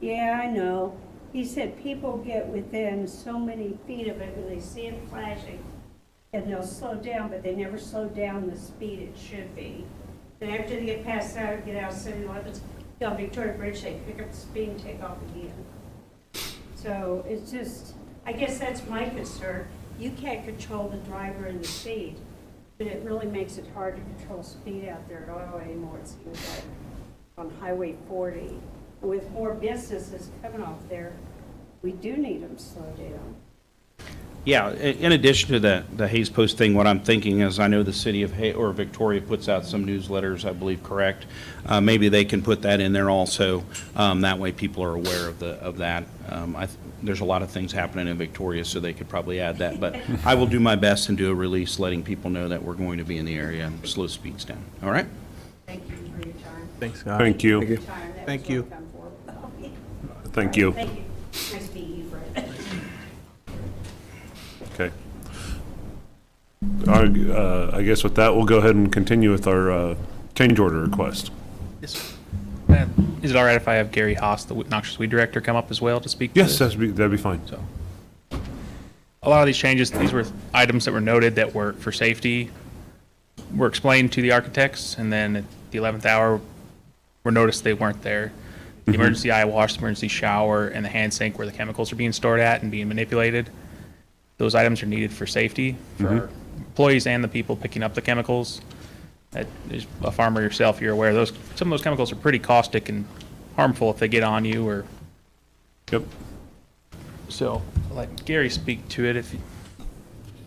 yeah, I know. He said people get within so many feet of it when they see it flashing, and they'll slow down, but they never slow down the speed it should be. And after they get past that, get out of 7-Elevens, on Victoria Bridge, they pick up the speed and take off again. So it's just, I guess that's my concern. You can't control the driver and the speed, but it really makes it hard to control speed out there at all anymore, it seems like, on Highway 40. And with more businesses coming off there, we do need them to slow down. Yeah, in addition to the Hayes Post thing, what I'm thinking is, I know the city of Victoria puts out some newsletters, I believe, correct? Maybe they can put that in there also. That way people are aware of that. There's a lot of things happening in Victoria, so they could probably add that. But I will do my best and do a release letting people know that we're going to be in the area and slow speeds down. All right? Thank you for your time. Thanks, Scott. Thank you. Time, that Thank was you. what I'm for. Thank you. Thank you. Nice to meet you, Fred. Okay. I guess with that, we'll go ahead and continue with our change order request. Yes. Is it all right if I have Gary Haas, the noxious weed director, come up as well to speak to Yes, this? that'd be fine. So, a lot of these changes, these were items that were noted that were for safety, were explained to the architects, and then at the 11th hour, were noticed they weren't there. The emergency eye wash, the emergency shower, and the hand sink where the chemicals are being stored at and being manipulated. Those items are needed for safety, for our employees and the people picking up the chemicals. As a farmer yourself, you're aware, some of those chemicals are pretty caustic and harmful if they get on you or Yep. So I'll let Gary speak to it if you.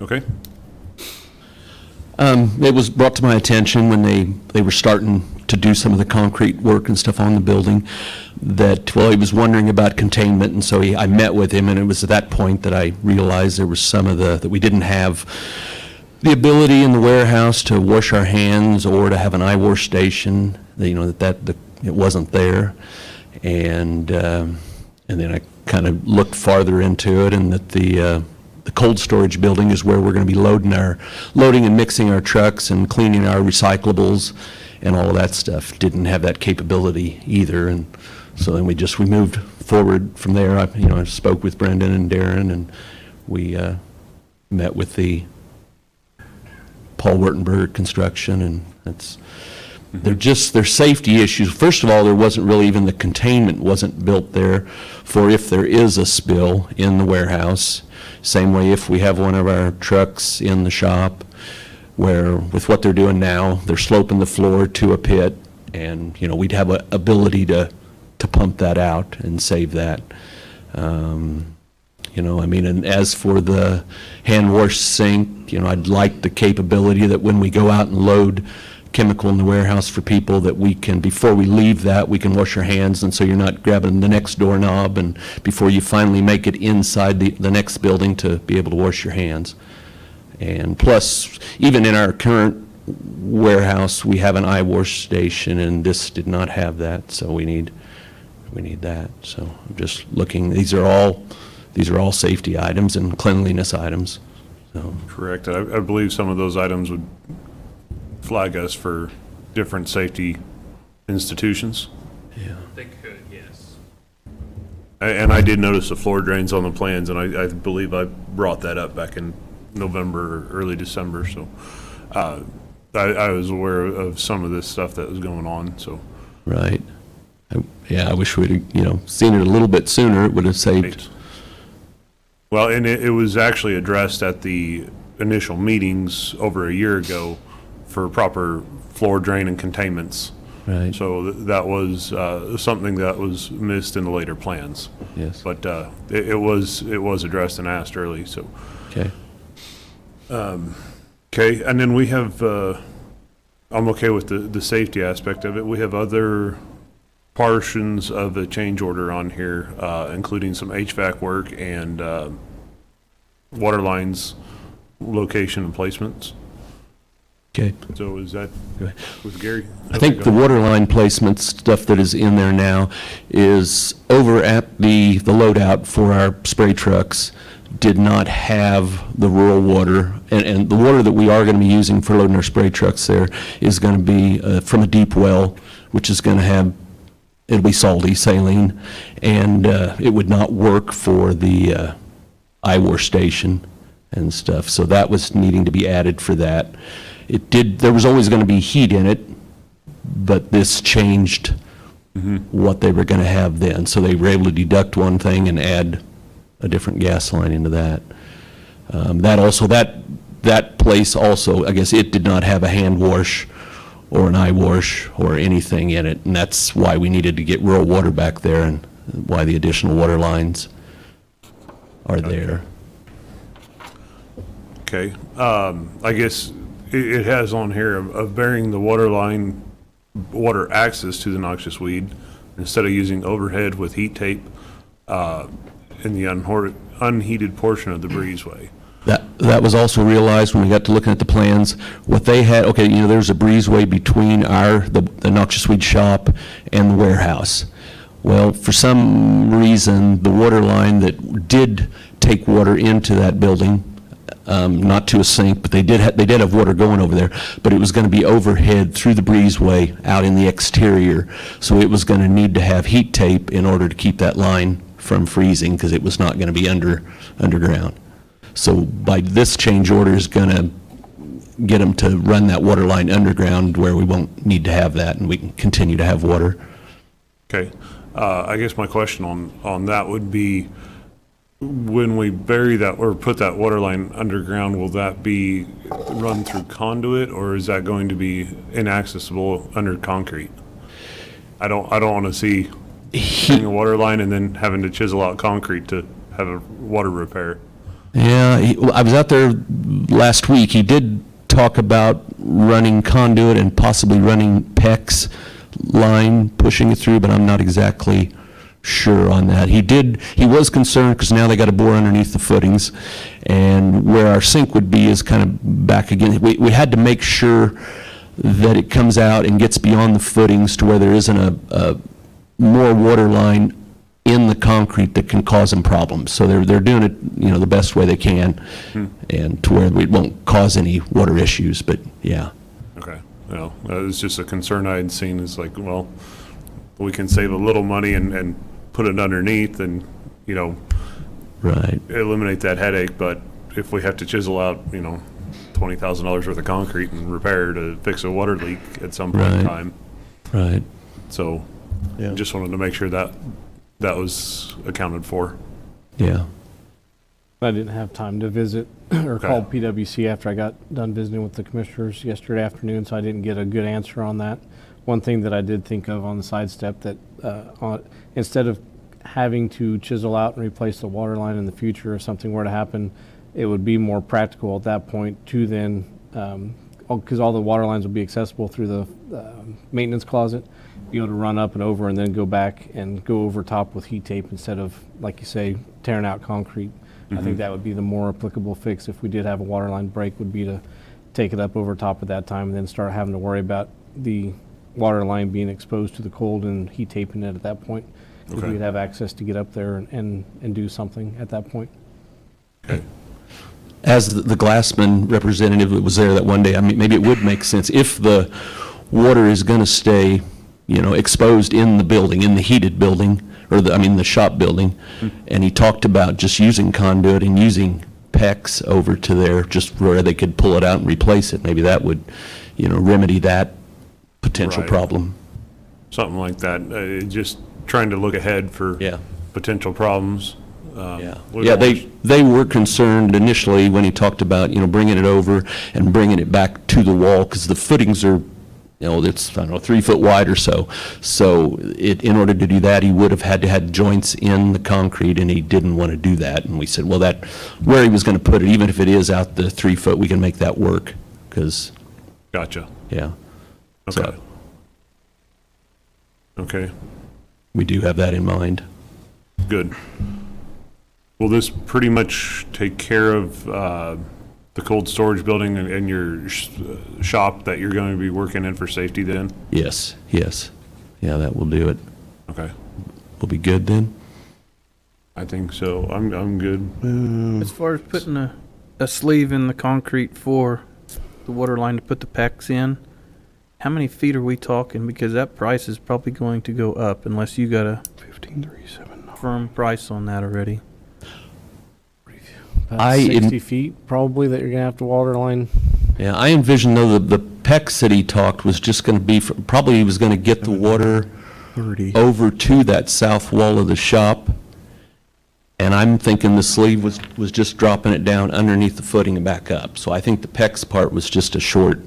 Okay. It was brought to my attention when they were starting to do some of the concrete work and stuff on the building that, well, he was wondering about containment, and so I met with him, and it was at that point that I realized there was some of that we didn't have the ability in the warehouse to wash our hands or to have an eye wash station, that it wasn't there. And then I kind of looked farther into it, and that the cold storage building is where we're going to be loading and mixing our trucks and cleaning our recyclables and all of that stuff. Didn't have that capability either, and so then we moved forward from there. I spoke with Brendan and Darren, and we met with the Paul Wurtenberg Construction, and they're safety issues. First of all, there wasn't really even the containment wasn't built there for if there is a spill in the warehouse. Same way if we have one of our trucks in the shop, where with what they're doing now, they're sloping the floor to a pit, and we'd have an ability to pump that out and save that. And as for the hand wash sink, I'd like the capability that when we go out and load chemical in the warehouse for people, that we can, before we leave that, we can wash our hands, and so you're not grabbing the next doorknob, and before you finally make it inside the next building, to be able to wash your hands. And plus, even in our current warehouse, we have an eye wash station, and this did not have that, so we need that. So I'm just looking, these are all safety items and cleanliness items. So. Correct. I believe some of those items would flag us for different safety institutions. Yeah. They could, yes. And I did notice the floor drains on the plans, and I believe I brought that up back in November or early December. So I was aware of some of this stuff that was going on. So. Right. I wish we'd seen it a little bit sooner. It would have saved. Right. Well, and it was actually addressed at the initial meetings over a year ago for proper floor drain and containments. Right. So that was something that was missed in the later plans. Yes. But it was addressed and asked early. So. Okay. Okay, and then we have. I'm okay with the safety aspect of it. We have other portions of the change order on here, including some HVAC work and water lines location and placements. Okay. So is that with Gary? I think the water line placement stuff that is in there now is over at the loadout for our spray trucks did not have the rural water, and the water that we are going to be using for loading our spray trucks there is going to be from a deep well, which is going to have, it'll be salty, saline, and it would not work for the eye wash station and stuff. So that was needing to be added for that. There was always going to be heat in it, but this changed what they were going to have then. So they were able to deduct one thing and add a different gas line into that. That place also, I guess it did not have a hand wash or an eye wash or anything in it, and that's why we needed to get rural water back there and why the additional water lines are there. Okay, I guess it has on here of burying the water access to the noxious weed instead of using overhead with heat tape in the unheated portion of the breezeway. That was also realized when we got to looking at the plans. What they had, there's a breezeway between the noxious weed shop and the warehouse. Well, for some reason, the water line that did take water into that building, not to a sink, but they did have water going over there, but it was going to be overhead through the breezeway out in the exterior. So it was going to need to have heat tape in order to keep that line from freezing, because it was not going to be underground. So by this change order is going to get them to run that water line underground where we won't need to have that, and we can continue to have water. Okay, I guess my question on that would be, when we bury that or put that water line underground, will that be run through conduit, or is that going to be inaccessible under concrete? I don't want to see Getting a water line and then having to chisel out concrete to have a water repair. Yeah, I was out there last week. He did talk about running conduit and possibly running PEX line, pushing it through, but I'm not exactly sure on that. He was concerned because now they got to bore underneath the footings, and where our sink would be is kind of back again. We had to make sure that it comes out and gets beyond the footings to where there isn't a more water line in the concrete that can cause them problems. So they're doing it, you know, the best way they can, and to where it won't cause any water issues, but yeah. Okay. Well, it's just a concern I had seen is like, well, we can save a little money and put it underneath and, you know, right, eliminate that headache. But if we have to chisel out, you know, $20,000 worth of concrete and repair to fix a water leak at some point in time. Right. So just wanted to make sure that was accounted for. Yeah. I didn't have time to visit or call PWC after I got done visiting with the commissioners yesterday afternoon, so I didn't get a good answer on that. One thing that I did think of on the sidestep that instead of having to chisel out and replace the water line in the future if something were to happen, it would be more practical at that point to then, because all the water lines will be accessible through the maintenance closet, be able to run up and over and then go back and go over top with heat tape instead of, like you say, tearing out concrete. I think that would be the more applicable fix if we did have a water line break, would be to take it up over top at that time and then start having to worry about the water line being exposed to the cold and heat taping it at that point. Because we'd have access to get up there and do something at that point. Okay. As the Glassman representative that was there that one day, I mean, maybe it would make sense if the water is going to stay, you know, exposed in the building, in the heated building, or the shop building, and he talked about just using conduit and using PEX over to there, just where they could pull it out and replace it. Maybe that would, you know, remedy that potential problem. Something like that. Just trying to look ahead for potential problems. They were concerned initially when he talked about, you know, bringing it over and bringing it back to the wall, because the footings are, you know, it's, I don't know, 3 foot wide or so. So in order to do that, he would have had to have joints in the concrete, and he didn't want to do that. And we said, well, that, where he was going to put it, even if it is out the 3 foot, we can make that work, because. Gotcha. Yeah. Okay. So okay. we do have that in mind. Good. Will this pretty much take care of the cold storage building and your shop that you're going to be working in for safety then? Yes, yes. Yeah, that will do it. Okay. We'll be good then? I think so. I'm good. As far as putting a sleeve in the concrete for the water line to put the PEX in, how many feet are we talking? Because that price is probably going to go up unless you got a firm price on that already. About 60 feet probably that you're going to have to water line. Yeah, I envision though the PEX that he talked was just going to be, probably he was going to get the water over to that south wall of the shop. And I'm thinking the sleeve was just dropping it down underneath the footing and back up. So I think the PEX part was just a short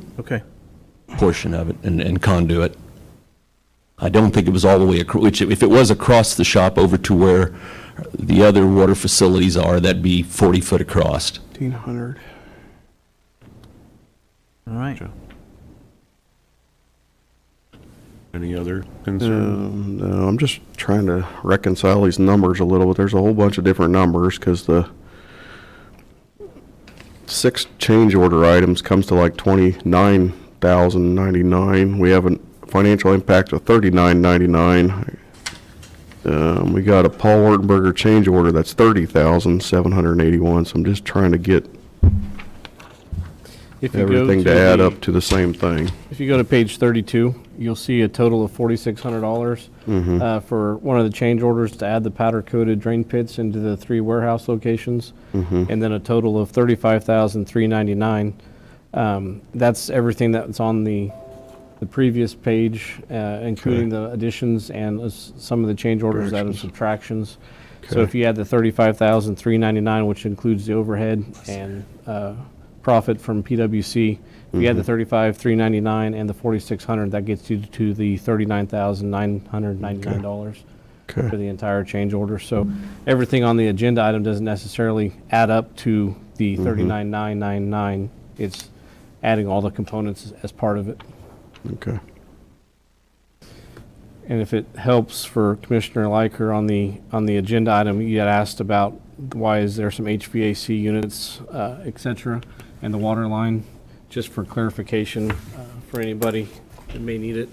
portion of it and conduit. I don't think it was all the way across, which if it was across the shop over to where the other water facilities are, that'd be 40 foot across. 1,500. All right. Any other concerns? No, I'm just trying to reconcile these numbers a little bit. There's a whole bunch of different numbers because the 6 change order items comes to like $29,099. We have a financial impact of $39.99. We got a Paul Ortenberger change order that's $30,781. So I'm just trying to get everything to add up to the same thing. If you go to page 32, you'll see a total of $4,600 for one of the change orders to add the powder-coated drain pits into the 3 warehouse locations, and then a total of $35,399. That's everything that's on the previous page, including the additions and some of the change orders out of subtractions. So if you add the $35,399, which includes the overhead and profit from PWC, if you add the $35,399 and the $4,600, that gets you to the $39,999. for the entire change order. So everything on the agenda item doesn't necessarily add up to the 39,999. It's adding all the components as part of it. Okay. And if it helps for Commissioner Liker on the agenda item, you had asked about why is there some HVAC units, et cetera, and the water line. Just for clarification for anybody that may need it,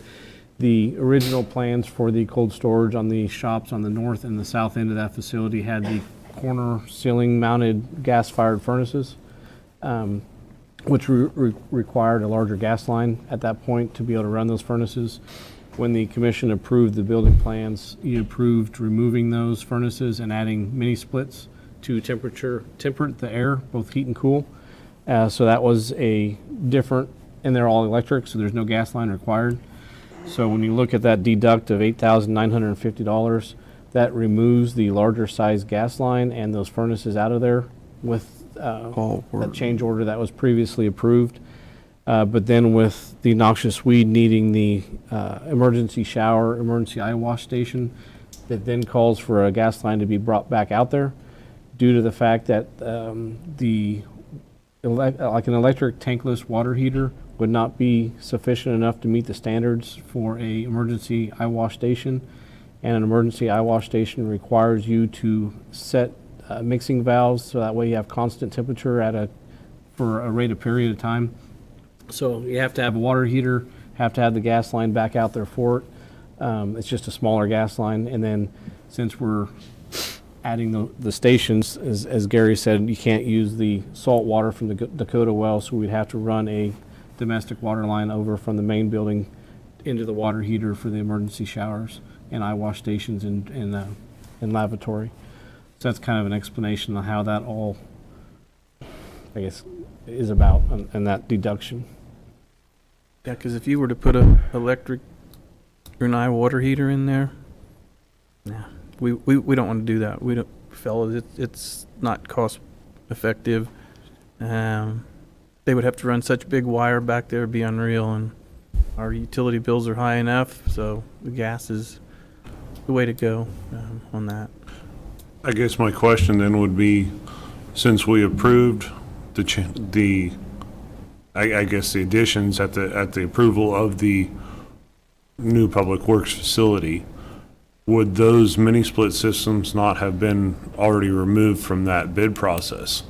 the original plans for the cold storage on the shops on the north and the south end of that facility had the corner ceiling mounted gas-fired furnaces, which required a larger gas line at that point to be able to run those furnaces. When the commission approved the building plans, you approved removing those furnaces and adding mini splits to temperate the air, both heat and cool. So that was a different, and they're all electric, so there's no gas line required. So when you look at that deduct of $8,950, that removes the larger size gas line and those furnaces out of there with that change order that was previously approved. But then with the noxious weed needing the emergency shower, emergency eye wash station, that then calls for a gas line to be brought back out there due to the fact that like an electric tankless water heater would not be sufficient enough to meet the standards for a emergency eye wash station. And an emergency eye wash station requires you to set mixing valves so that way you have constant temperature for a rate of period of time. So you have to have a water heater, have to have the gas line back out there for it. It's just a smaller gas line. And then since we're adding the stations, as Gary said, you can't use the salt water from the Dakota well, so we'd have to run a domestic water line over from the main building into the water heater for the emergency showers and eye wash stations and lavatory. So that's kind of an explanation of how that all, I guess, is about and that deduction. Yeah, because if you were to put a electric or an eye water heater in there, yeah, we don't want to do that. We don't, fellas. It's not cost effective. They would have to run such big wire back there, it'd be unreal, and our utility bills are high enough, so the gas is the way to go on that. I guess my question then would be, since we approved I guess the additions at the approval of the new public works facility, would those mini split systems not have been already removed from that bid process?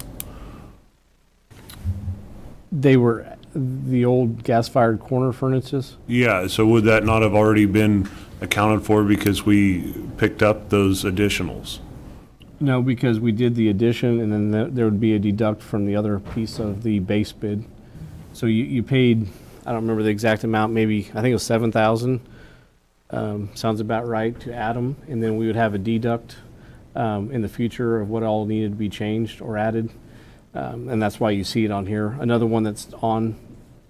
They were the old gas-fired corner furnaces? Yeah, so would that not have already been accounted for because we picked up those additionals? No, because we did the addition, and then there would be a deduct from the other piece of the base bid. So you paid, I don't remember the exact amount, maybe, I think it was $7,000. Sounds about right to add them, and then we would have a deduct in the future of what all needed to be changed or added. And that's why you see it on here. Another one that's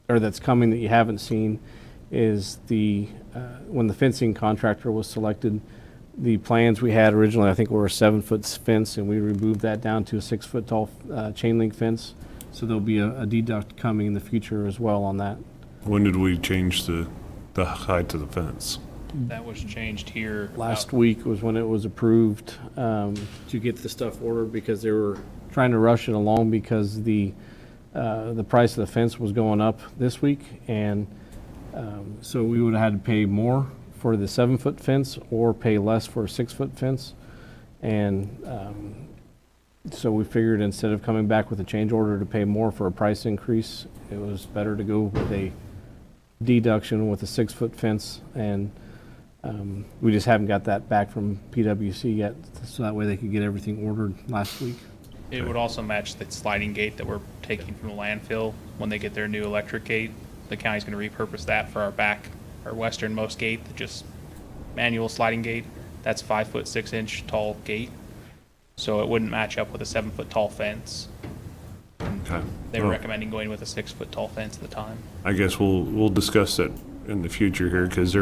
that's coming that you haven't seen is when the fencing contractor was selected, the plans we had originally, I think, were a 7-foot fence, and we removed that down to a 6-foot tall chain link fence. So there'll be a deduct coming in the future as well on that. When did we change the height of the fence? That was changed here. Last week was when it was approved to get the stuff ordered because they were trying to rush it along because the price of the fence was going up this week, and so we would have had to pay more for the 7-foot fence or pay less for a 6-foot fence. And so we figured instead of coming back with a change order to pay more for a price increase, it was better to go with a deduction with a 6-foot fence. And we just haven't got that back from PWC yet, so that way they could get everything ordered last week. It would also match the sliding gate that we're taking from the landfill when they get their new electric gate. The county's going to repurpose that for our westernmost gate, just manual sliding gate. That's 5-foot 6-inch tall gate. So it wouldn't match up with a 7-foot tall fence. Okay. They were recommending going with a 6-foot tall fence at the time. I guess we'll discuss that in the future here because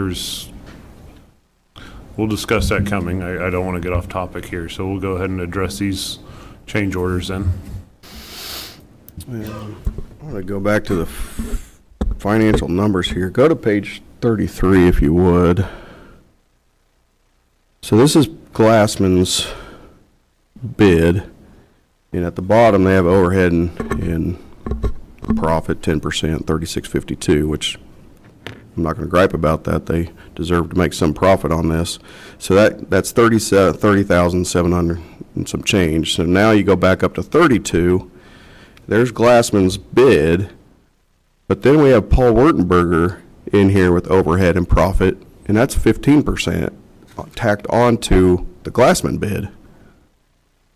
we'll discuss that coming. I don't want to get off topic here, so we'll go ahead and address these change orders then. I want to go back to the financial numbers here. Go to page 33 if you would. So this is Glassman's bid, and at the bottom, they have overhead and profit 10%, 3652, which I'm not going to gripe about that. They deserve to make some profit on this. So that's 30,700 and some change. So now you go back up to 32. There's Glassman's bid, but then we have Paul Wertenberger in here with overhead and profit, and that's 15% tacked onto the Glassman bid.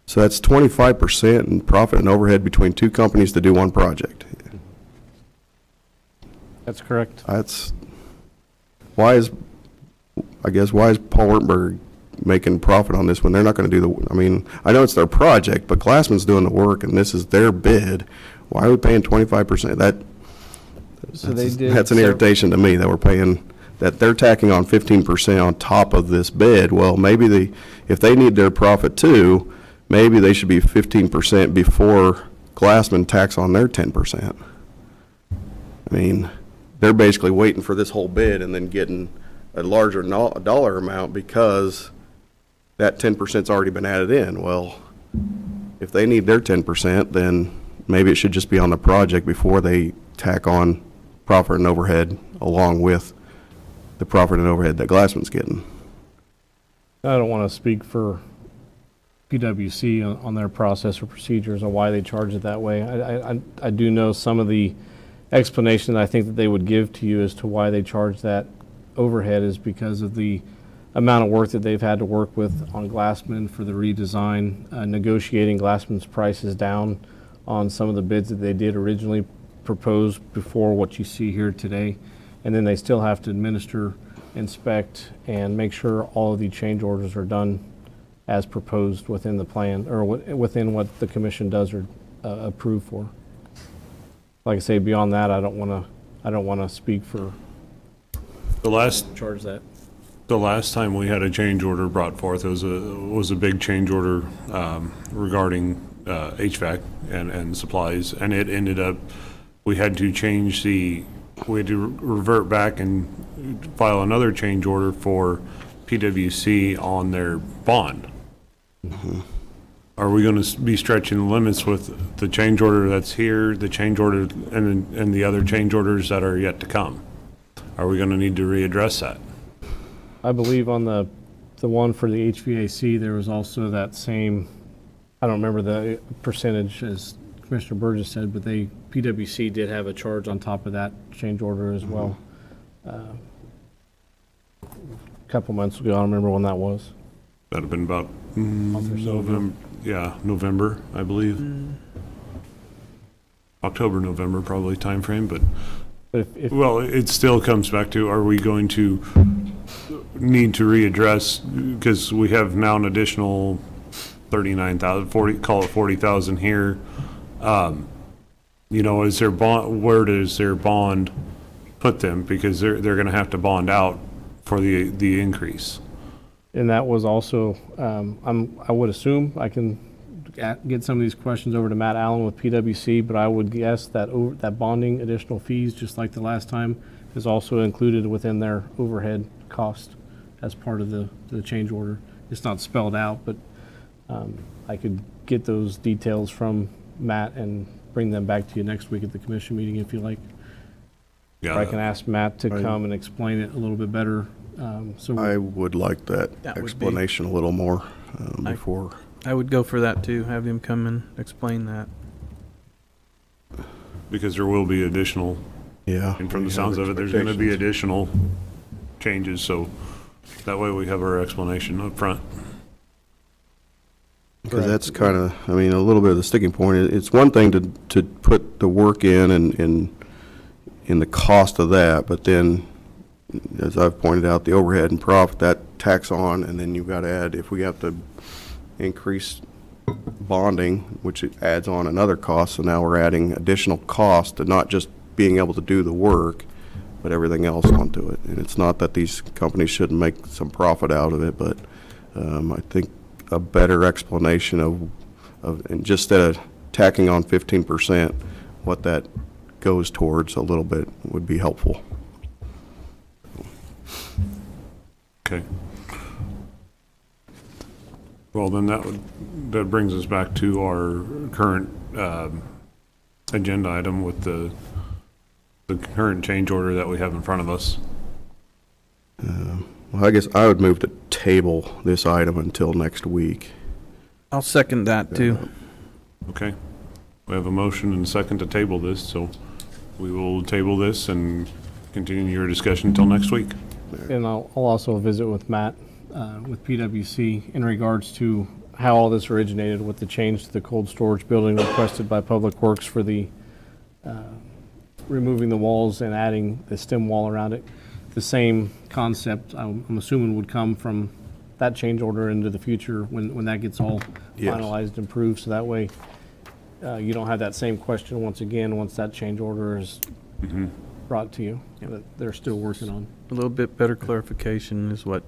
So that's 25% in profit and overhead between two companies to do one project. That's correct. Why is Paul Wertenberger making profit on this when they're not going to do I mean, I know it's their project, but Glassman's doing the work and this is their bid. Why are we paying 25%? That's an irritation to me that we're paying, that they're tacking on 15% on top of this bid. Well, maybe if they need their profit too, maybe they should be 15% before Glassman tacks on their 10%. I mean, they're basically waiting for this whole bid and then getting a larger dollar amount because that 10%'s already been added in. Well, if they need their 10%, then maybe it should just be on the project before they tack on profit and overhead along with the profit and overhead that Glassman's getting. I don't want to speak for PwC on their process or procedures on why they charge it that way. I do know some of the explanation that I think that they would give to you as to why they charge that overhead is because of the amount of work that they've had to work with on Glassman for the redesign, negotiating Glassman's prices down on some of the bids that they did originally propose before what you see here today. And then they still have to administer, inspect, and make sure all of the change orders are done as proposed within the plan, or within what the commission does or approve for. Like I say, beyond that, I don't want to speak for charge that. The last time we had a change order brought forth, it was a big change order regarding HVAC and supplies, and it ended up, we had to revert back and file another change order for PwC on their bond. Mm-hmm. Are we going to be stretching the limits with the change order that's here, the change order, and the other change orders that are yet to come? Are we going to need to readdress that? I believe on the one for the HVAC, there was also that same, I don't remember the percentage as Commissioner Burgess said, but PwC did have a charge on top of that change order as well. A couple months ago, I don't remember when that was. That'd have been about month or so ago. November, I believe. October, November, probably timeframe, but well, it still comes back to, are we going to need to readdress, because we have now an additional 39,000, call it 40,000 here. Is their bond, where does their bond put them? Because they're going to have to bond out for the increase. And that was also, I would assume, I can get some of these questions over to Matt Allen with PwC, but I would guess that that bonding additional fees, just like the last time, is also included within their overhead cost as part of the change order. It's not spelled out, but I could get those details from Matt and bring them back to you next week at the commission meeting if you like. Yeah, or I can ask Matt to come and explain it a little bit better. I would like that explanation a little more before. I would go for that too, have him come and explain that. Because there will be additional, and from the sounds of it, there's going to be additional changes, so that way we have our explanation up front. Because that's kind of, a little bit of the sticking point. It's one thing to put the work in the cost of that, but then, as I've pointed out, the overhead and profit, that tax on, and then you've got to add, if we have to increase bonding, which it adds on another cost, so now we're adding additional cost to not just being able to do the work, but everything else onto it. And it's not that these companies shouldn't make some profit out of it, but I think a better explanation of and just instead of tacking on 15%, what that goes towards a little bit would be helpful. Okay. Well, then that brings us back to our current agenda item with the current change order that we have in front of us. Well, I guess I would move to table this item until next week. I'll second that too. Okay. We have a motion and a second to table this, so we will table this and continue your discussion until next week. And I'll also visit with Matt, with PWC in regards to how all this originated with the change to the cold storage building requested by Public Works for the removing the walls and adding the stem wall around it. The same concept, I'm assuming, would come from that change order into the future when that gets all Yes. finalized and approved. So that way, you don't have that same question once again, once that change order is brought to you, that they're still working on. A little bit better clarification is what,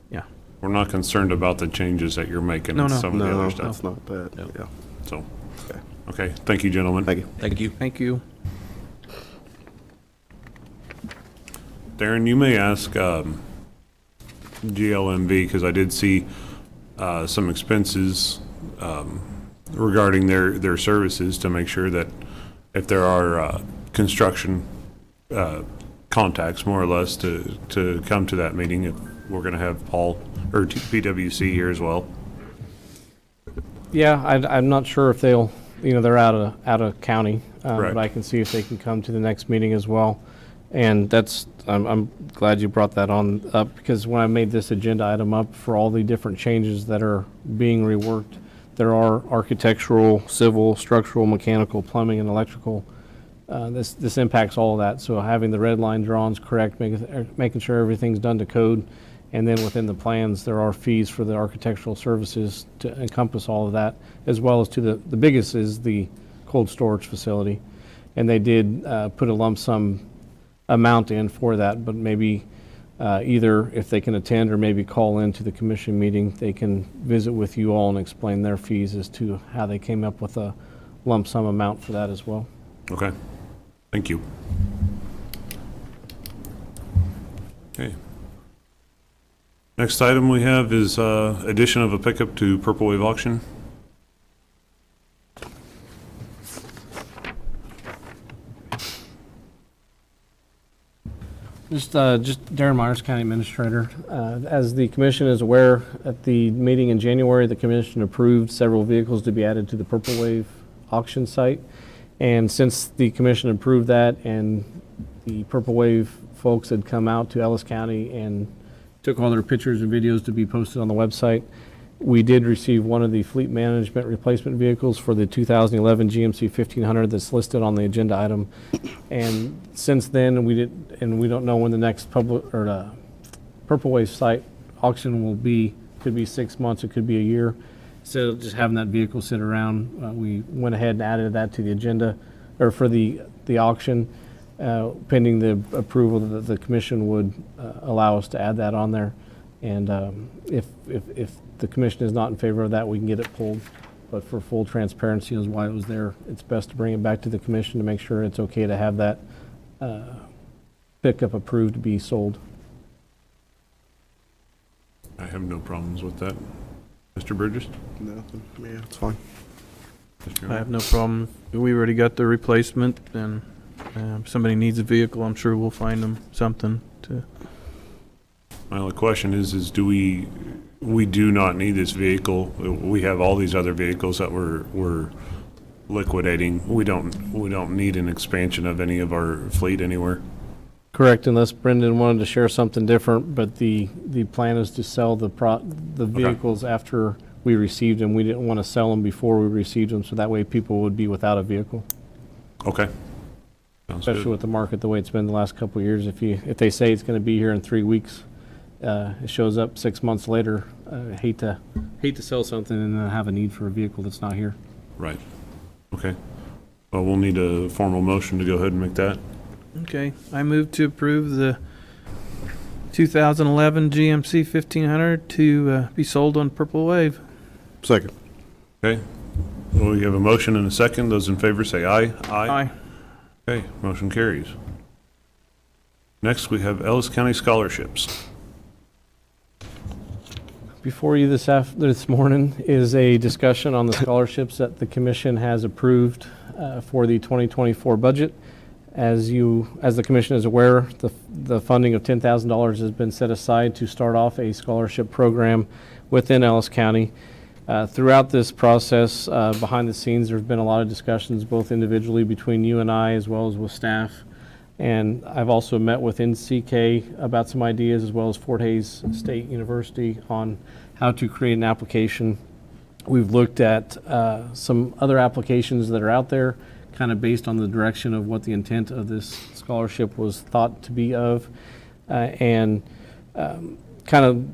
yeah. We're not concerned about the changes that you're making. No, It's no. some of the No, other stuff. that's not that, yeah. So, okay. Thank you, gentlemen. Thank you. Thank you. Thank you. Darren, you may ask GLMV, because I did see some expenses regarding their services, to make sure that if there are construction contacts, more or less, to come to that meeting, if we're going to have Paul or PWC here as well. Yeah, I'm not sure if they'll, they're out of county, Right. but I can see if they can come to the next meeting as well. And I'm glad you brought that on up, because when I made this agenda item up for all the different changes that are being reworked, there are architectural, civil, structural, mechanical, plumbing, and electrical. This impacts all of that. So having the red line drawings correct, making sure everything's done to code, and then within the plans, there are fees for the architectural services to encompass all of that, as well as to the biggest is the cold storage facility. And they did put a lump sum amount in for that, but maybe either if they can attend or maybe call into the commission meeting, they can visit with you all and explain their fees as to how they came up with a lump sum amount for that as well. Okay. Thank you. Okay. Next item we have is addition of a pickup to Purple Wave auction. Just Darren Myers, County Administrator. As the commission is aware, at the meeting in January, the commission approved several vehicles to be added to the Purple Wave auction site. And since the commission approved that and the Purple Wave folks had come out to Ellis County and took all their pictures and videos to be posted on the website, we did receive one of the fleet management replacement vehicles for the 2011 GMC 1500 that's listed on the agenda item. And since then, we don't know when the next Purple Wave site auction will be. Could be 6 months, it could be a year. So just having that vehicle sit around, we went ahead and added that to the agenda, or for the auction, pending the approval that the commission would allow us to add that on there. And if the commission is not in favor of that, we can get it pulled. But for full transparency is why it was there. It's best to bring it back to the commission to make sure it's okay to have that pickup approved to be sold. I have no problems with that. Mr. Burgess? Nothing. Yeah, it's fine. I have no problem. We already got the replacement, and if somebody needs a vehicle, I'm sure we'll find them something to. My only question is do we do not need this vehicle? We have all these other vehicles that we're liquidating. We don't need an expansion of any of our fleet anywhere. Correct, unless Brendan wanted to share something different, but the plan is to sell the vehicles after we received them. We didn't want to sell them before we received them, so that way people would be without a vehicle. Okay. Sounds Especially good. with the market the way it's been the last couple of years. If they say it's going to be here in 3 weeks, it shows up 6 months later. I hate to sell something and then have a need for a vehicle that's not here. Right. Okay. Well, we'll need a formal motion to go ahead and make that. Okay, I move to approve the 2011 GMC 1500 to be sold on Purple Wave. Second. Okay. Well, we have a motion and a second. Those in favor say aye. Aye. Okay, motion carries. Next, we have Ellis County Scholarships. Before you this morning is a discussion on the scholarships that the commission has approved for the 2024 budget. As the commission is aware, the funding of $10,000 has been set aside to start off a scholarship program within Ellis County. Throughout this process, behind the scenes, there have been a lot of discussions, both individually between you and I, as well as with staff. And I've also met with NCK about some ideas, as well as Fort Hays State University, on how to create an application. We've looked at some other applications that are out there, kind of based on the direction of what the intent of this scholarship was thought to be of, and kind of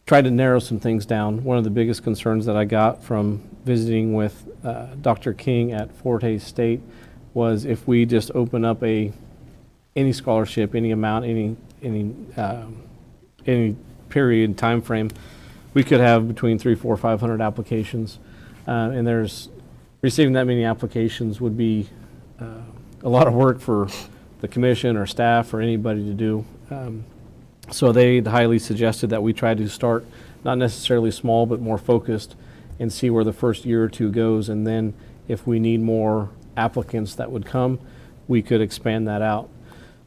tried to narrow some things down. One of the biggest concerns that I got from visiting with Dr. King at Fort Hays State was if we just open up any scholarship, any amount, any period, time frame, we could have between 300, 400, 500 applications, and receiving that many applications would be a lot of work for the commission or staff or anybody to do. So they highly suggested that we try to start not necessarily small, but more focused, and see where the first year or two goes. And then if we need more applicants that would come, we could expand that out.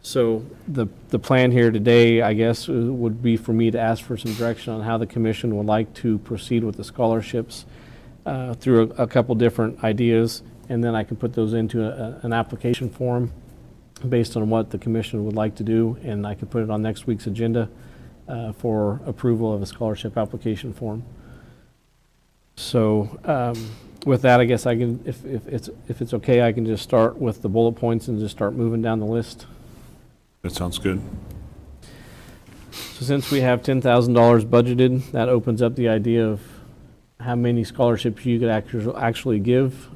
So the plan here today, I guess, would be for me to ask for some direction on how the commission would like to proceed with the scholarships through a couple different ideas, and then I can put those into an application form based on what the commission would like to do, and I could put it on next week's agenda for approval of a scholarship application form. So with that, I guess I can, if it's okay, I can just start with the bullet points and just start moving down the list. That sounds good. So since we have $10,000 budgeted, that opens up the idea of how many scholarships you could actually give.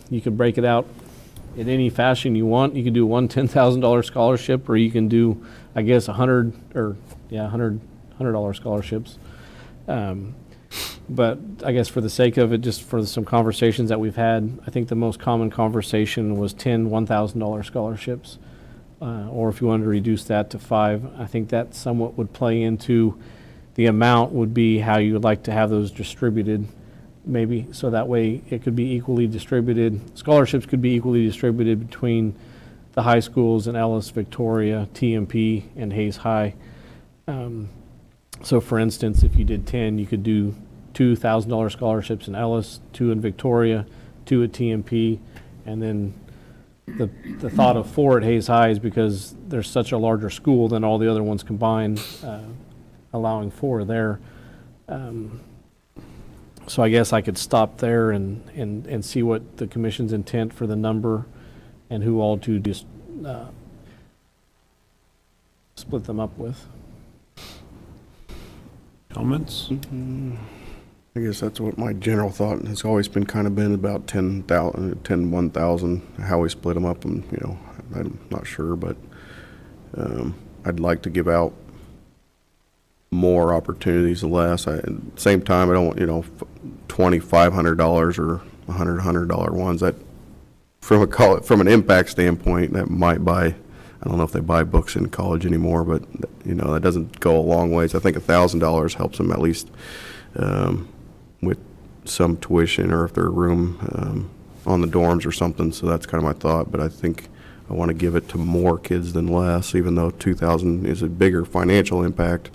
You could break it out in any fashion you want. You can do one $10,000 scholarship, or you can do, I guess, $100 scholarships. But I guess for the sake of it, just for some conversations that we've had, I think the most common conversation was 10 $1,000 scholarships. Or if you wanted to reduce that to 5, I think that somewhat would play into the amount would be how you would like to have those distributed, maybe, so that way it could be equally distributed. Scholarships could be equally distributed between the high schools in Ellis, Victoria, TMP, and Hays High. So for instance, if you did 10, you could do $2,000 scholarships in Ellis, 2 in Victoria, 2 at TMP, and then the thought of 4 at Hays High is because there's such a larger school than all the other ones combined, allowing 4 there. So I guess I could stop there and see what the commission's intent for the number and who all to just split them up with. Comments? I guess that's what my general thought has always been about 1,000, how we split them up, and, I'm not sure, but I'd like to give out more opportunities than less. At the same time, I don't want, $2,500 or $100 ones. That, from an impact standpoint, that might buy, I don't know if they buy books in college anymore, but, that doesn't go a long ways. I think $1,000 helps them at least with some tuition, or if they're room on the dorms or something. So that's kind of my thought, but I think I want to give it to more kids than less, even though 2,000 is a bigger financial impact.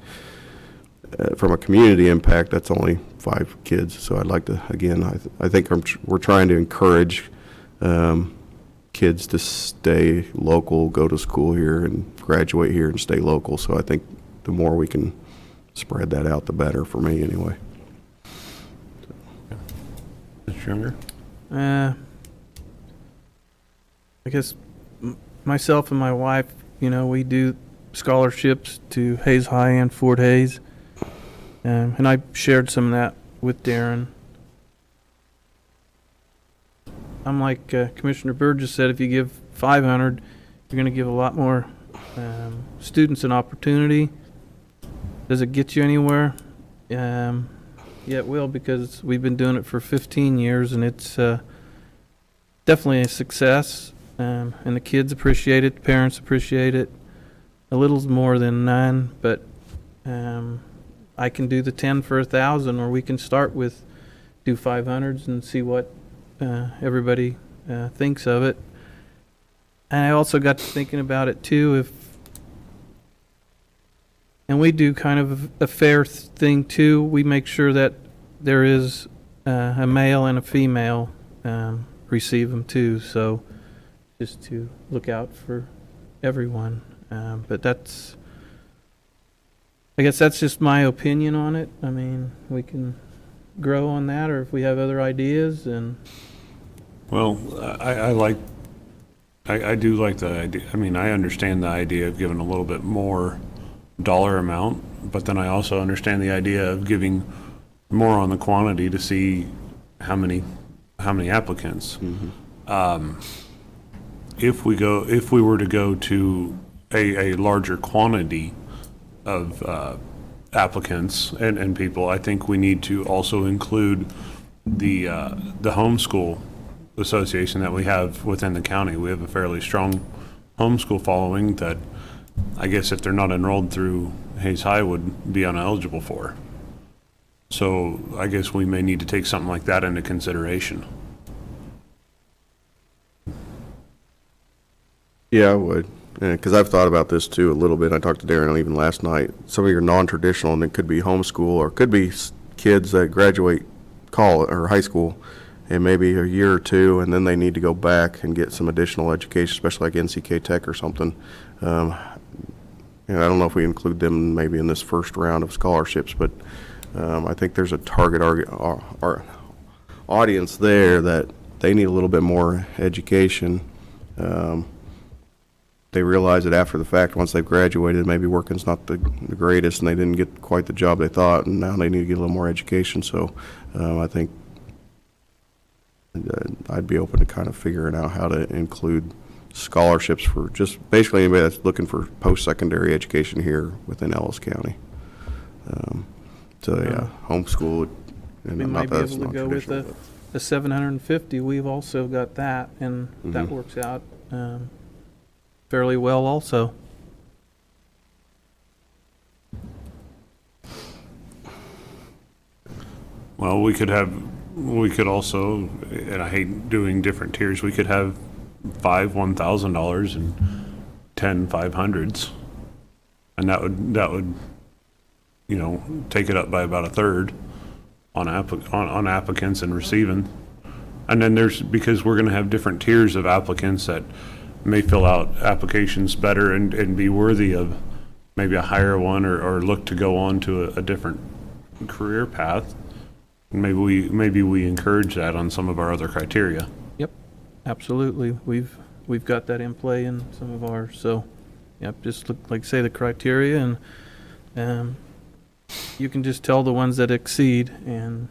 From a community impact, that's only 5 kids. So I'd like to, again, I think we're trying to encourage kids to stay local, go to school here, and graduate here and stay local. So I think the more we can spread that out, the better for me anyway. Mr. Younger? I guess myself and my wife, we do scholarships to Hays High and Fort Hays. And I shared some of that with Darren. I'm like Commissioner Burgess said, if you give 500, you're going to give a lot more students an opportunity. Does it get you anywhere? Yeah, it will, because we've been doing it for 15 years, and it's definitely a success. And the kids appreciate it, the parents appreciate it. A little more than none, but I can do the 10 for 1,000, or we can start with, do 500s and see what everybody thinks of it. And I also got to thinking about it too, and we do kind of a fair thing too. We make sure that there is a male and a female receive them too. So just to look out for everyone. But I guess that's just my opinion on it. I mean, we can grow on that, or if we have other ideas. And Well, I do like the idea. I mean, I understand the idea of giving a little bit more dollar amount, but then I also understand the idea of giving more on the quantity to see how many applicants. If we were to go to a larger quantity of applicants and people, I think we need to also include the homeschool association that we have within the county. We have a fairly strong homeschool following that I guess if they're not enrolled through Hayes High would be ineligible for. So I guess we may need to take something like that into consideration. Yeah, I would, because I've thought about this too a little bit. I talked to Darren even last night. Some of your non-traditional, and it could be homeschool, or it could be kids that graduate college or high school in maybe a year or two, and then they need to go back and get some additional education, especially like NCK Tech or something. And I don't know if we include them maybe in this first round of scholarships, but I think there's a target audience there that they need a little bit more education. They realize it after the fact, once they've graduated, maybe working's not the greatest and they didn't get quite the job they thought, and now they need to get a little more education. So I think I'd be open to kind of figuring out how to include scholarships for just basically anybody that's looking for post-secondary education here within Ellis County. So yeah, homeschool. And we not might be that it's able to go with non-traditional, a 750. We've also got that, and that Mhm. works out fairly well also. Well, we could also, and I hate doing different tiers, we could have 5 $1,000 and 10 500s. And that would, take it up by about a third on applicants and receiving. And then because we're gonna have different tiers of applicants that may fill out applications better and be worthy of maybe a higher one or look to go on to a different career path. Maybe we encourage that on some of our other criteria. Yep, absolutely. We've got that in play in some of ours. So, yep, just look, like say the criteria, and you can just tell the ones that exceed, and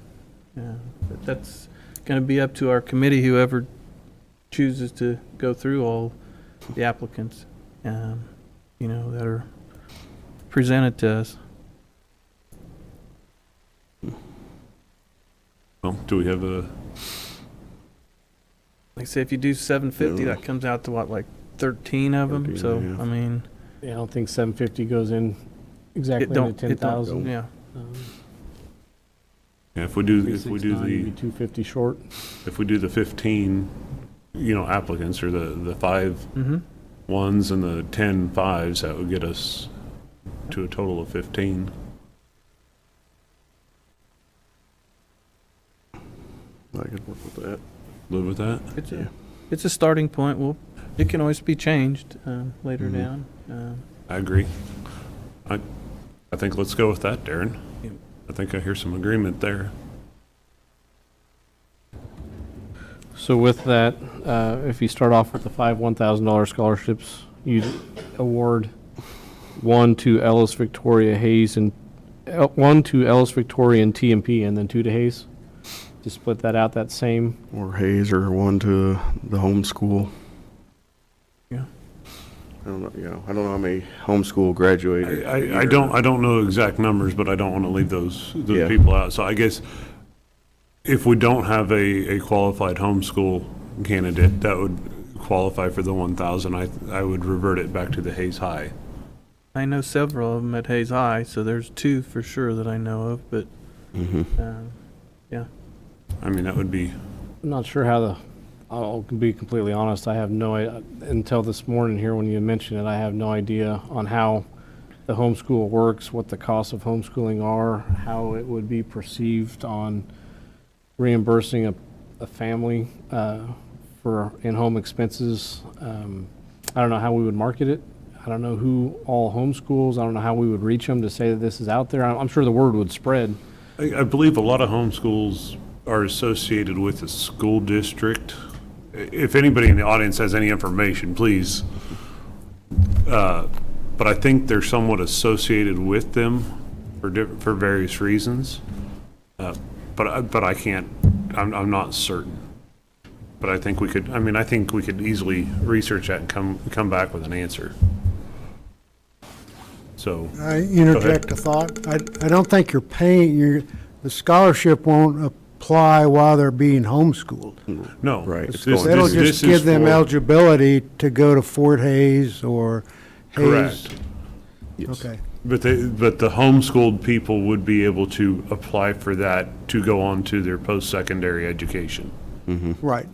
that's going to be up to our committee, whoever chooses to go through all the applicants, that are presented to us. Well, do we have Like I say, if you do 750, that comes out to what, like 13 of them? 13, So, yeah. I mean, Yeah, I don't think 750 goes in exactly don't- into it don't- 10,000. yeah. if we do 369 would be the 250 short. if we do the 15, applicants, or the 5 Mhm. ones and the 10 5s, that would get us to a total of 15. I could work with that. Live with that? It's a starting point. It can always be changed later Mhm. down. I agree. I think let's go with that, Darren. I think I hear some agreement there. So with that, if you start off with the 5 $1,000 scholarships, you award one to Ellis Victoria Hayes and one to Ellis Victoria and TMP, and then 2 to Hayes. Just split that out that same. Or Hayes, or one to the homeschool. Yeah. I don't know how many homeschool graduated. I don't know exact numbers, but I don't want to leave those Yeah. people out. So I guess if we don't have a qualified homeschool candidate that would qualify for the 1,000, I would revert it back to the Hayes High. I know several of them at Hayes High, so there's two for sure that I know of, but, yeah. I mean, that would be, I'm not sure how I'll be completely honest, I have no, until this morning here when you mentioned it, I have no idea on how the homeschool works, what the costs of homeschooling are, how it would be perceived on reimbursing a family for in-home expenses. I don't know how we would market it. I don't know who all homeschools. I don't know how we would reach them to say that this is out there. I'm sure the word would spread. I believe a lot of homeschools are associated with the school district. If anybody in the audience has any information, please. But I think they're somewhat associated with them for various reasons. But I can't, I'm not certain. But I think we could, I think we could easily research that and come back with an answer. So. I interject a thought. I don't think you're paying, the scholarship won't apply while they're being homeschooled. No. Right. It'll just give them eligibility to go to Fort Hays or Hays. Correct. Yes. Okay. But the homeschooled people would be able to apply for that to go on to their post-secondary education. Right.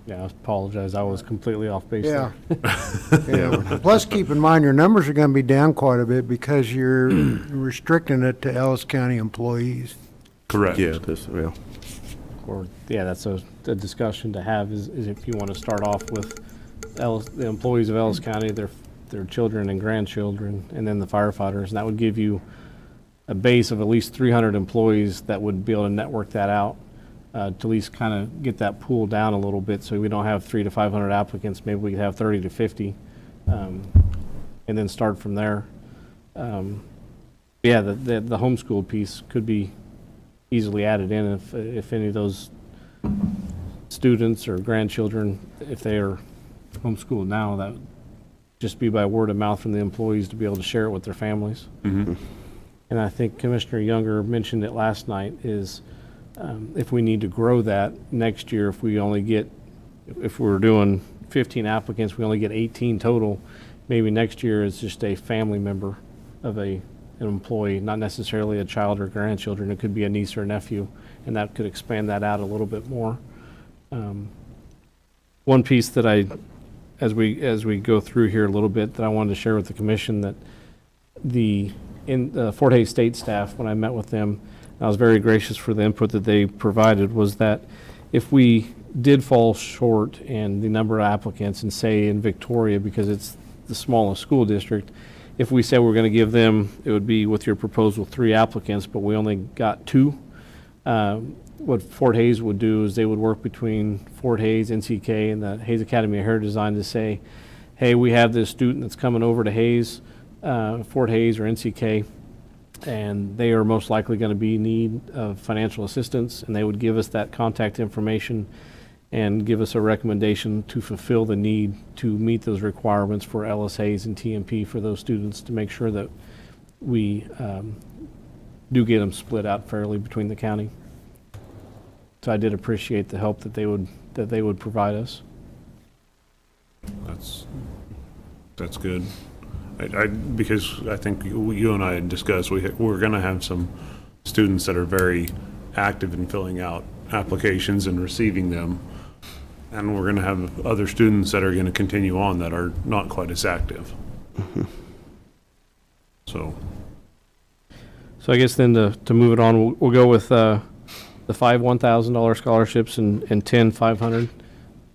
Yeah, I apologize, I was completely off base Yeah. there. Yeah. Plus, keep in mind, your numbers are going to be down quite a bit because you're restricting it to Ellis County employees. Correct. Yeah, Or, yeah, that's a discussion to have, is if you want to start off with the employees of Ellis County, their children and grandchildren, and then the firefighters, and that would give you a base of at least 300 employees that would be able to network that out, to at least kind of get that pool down a little bit, so we don't have 300 to 500 applicants, maybe we could have 30 to 50, and then start from there. Yeah, the homeschool piece could be easily added in if any of those students or grandchildren, if they are homeschooled now, that would just be by word of mouth from the employees to be able to share it with their families. And I think Commissioner Younger mentioned it last night, is if we need to grow that next year, if we're doing 15 applicants, we only get 18 total, maybe next year is just a family member of an employee, not necessarily a child or grandchildren. It could be a niece or a nephew, and that could expand that out a little bit more. One piece that as we go through here a little bit, that I wanted to share with the commission, that in the Fort Hays State staff, when I met with them, I was very gracious for the input that they provided, was that if we did fall short in the number of applicants, and say in Victoria, because it's the smallest school district, if we said we're going to give them, it would be with your proposal 3 applicants, but we only got 2. What Fort Hays would do is they would work between Fort Hays, NCK, and the Hays Academy of Hair Design to say, hey, we have this student that's coming over to Hays, Fort Hays or NCK, and they are most likely going to be in need of financial assistance, and they would give us that contact information and give us a recommendation to fulfill the need to meet those requirements for Ellis Hays and TMP for those students, to make sure that we do get them split out fairly between the county. So I did appreciate the help that they would provide us. That's good. Because I think you and I had discussed, we're going to have some students that are very active in filling out applications and receiving them. And we're going to have other students that are going to continue on that are not quite as active. So I guess then to move it on, we'll go with the 5 $1,000 scholarships and 10 $500.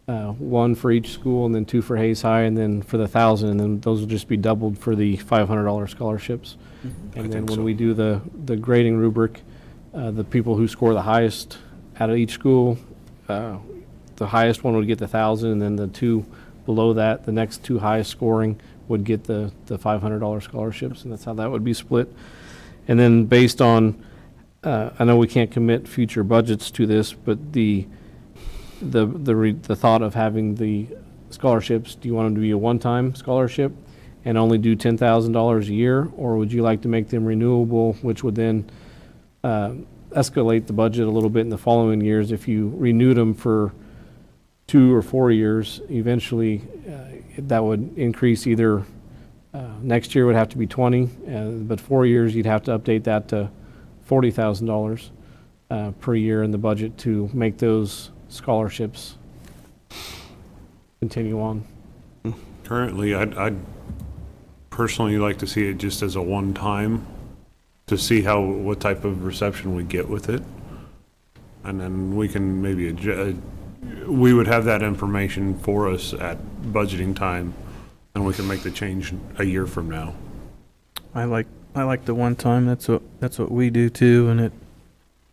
1 for each school, and then 2 for Hays High, and then for the 1,000, and then those will just be doubled for the $500 scholarships. And then when we do the grading rubric, the people who score the highest out of each school, the highest one would get the 1,000, and then the 2 below that, the next 2 highest scoring would get the $500 scholarships, and that's how that would be split. And then based on, I know we can't commit future budgets to this, but the thought of having the scholarships, do you want them to be a one-time scholarship and only do $10,000 a year, or would you like to make them renewable, which would then escalate the budget a little bit in the following years? If you renewed them for 2 or 4 years, eventually that would increase either Next year would have to be 20, but 4 years, you'd have to update that to $40,000 per year in the budget to make those scholarships continue on. Currently, I'd personally like to see it just as a one-time to see what type of reception we get with it. And then we can maybe we would have that information for us at budgeting time, and we can make the change a year from now. I like the one time. That's what we do too, and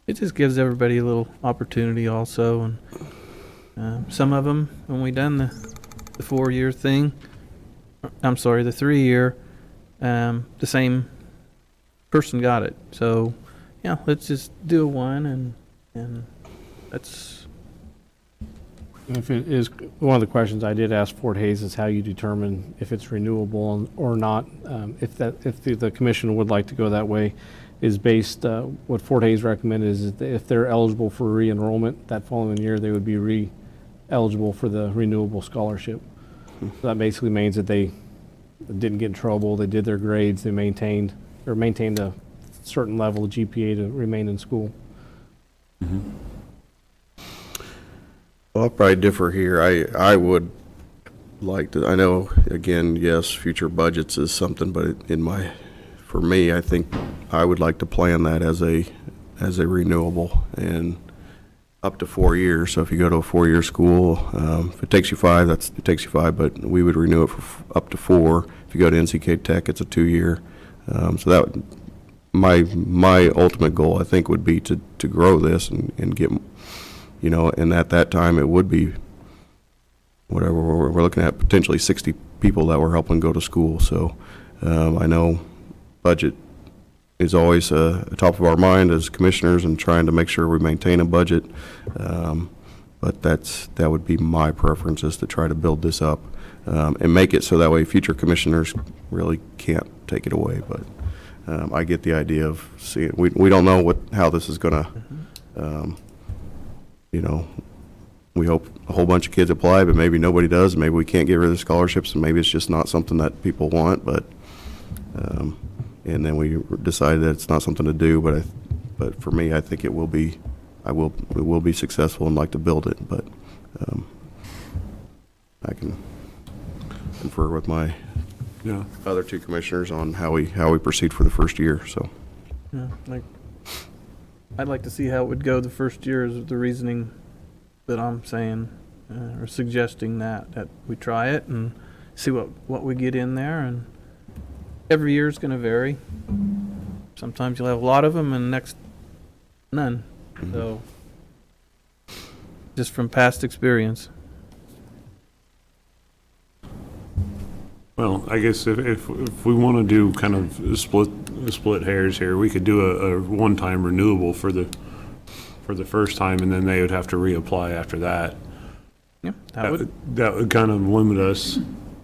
it just gives everybody a little opportunity also. And some of them, when we done the 4-year thing, I'm sorry, the 3-year, the same person got it. So yeah, let's just do a one, and that's. If it is, one of the questions I did ask Fort Hays is how you determine if it's renewable or not. If the commission would like to go that way, is based, what Fort Hays recommended is that if they're eligible for re-enrollment that following year, they would be re-eligible for the renewable scholarship. So that basically means that they didn't get in trouble, they did their grades, they maintained a certain level of GPA to remain in school. Mm-hmm. Well, I'll probably differ here. I would like to, I know, again, yes, future budgets is something, but for me, I think I would like to plan that as a renewable and up to 4 years. So if you go to a 4-year school, if it takes you 5, it takes you 5, but we would renew it for up to 4. If you go to NCK Tech, it's a 2-year. So that would, my ultimate goal, I think, would be to grow this and get, and at that time, it would be whatever, we're looking at potentially 60 people that we're helping go to school. So I know budget is always top of our mind as commissioners and trying to make sure we maintain a budget. But that would be my preference, is to try to build this up and make it so that way future commissioners really can't take it away. But I get the idea of seeing, we don't know how this is going to, we hope a whole bunch of kids apply, but maybe nobody does. Maybe we can't get rid of the scholarships, and maybe it's just not something that people want. But and then we decide that it's not something to do. But for me, I think it will be successful and like to build it. But I can confer with my other two commissioners on how we proceed for the first year. So Yeah, I'd like to see how it would go the first year, is the reasoning that I'm saying, or suggesting that we try it and see what we get in there. And every year is going to vary. Sometimes you'll have a lot of them, and next, none. Mm-hmm. So, just from past experience. Well, I guess if we want to do kind of split hairs here, we could do a one-time renewable for the first time, and then they would have to reapply after that. Yeah, that would kind of limit us.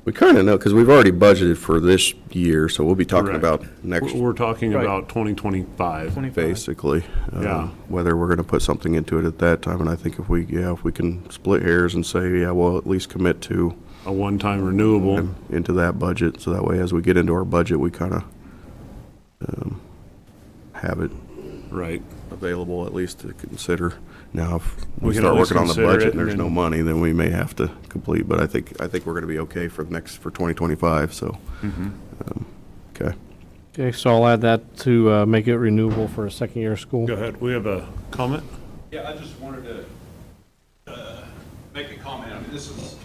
we kind of know, because we've already budgeted for this year, so we'll be talking Correct. about next. We're talking about 2025. Basically, Yeah. whether we're going to put something into it at that time. And I think if we can split hairs and say, yeah, we'll at least commit to A one-time renewable. into that budget, so that way as we get into our budget, we kind of have it Right. available at least to consider. Now, if We we can start at least working on the consider budget it and there's and no then- money, then we may have to complete, but I think we're going to be okay for 2025, so, okay. Okay, so I'll add that to make it renewable for a second year of school. Go ahead. We have a comment? Yeah, I just wanted to make a comment. I mean, this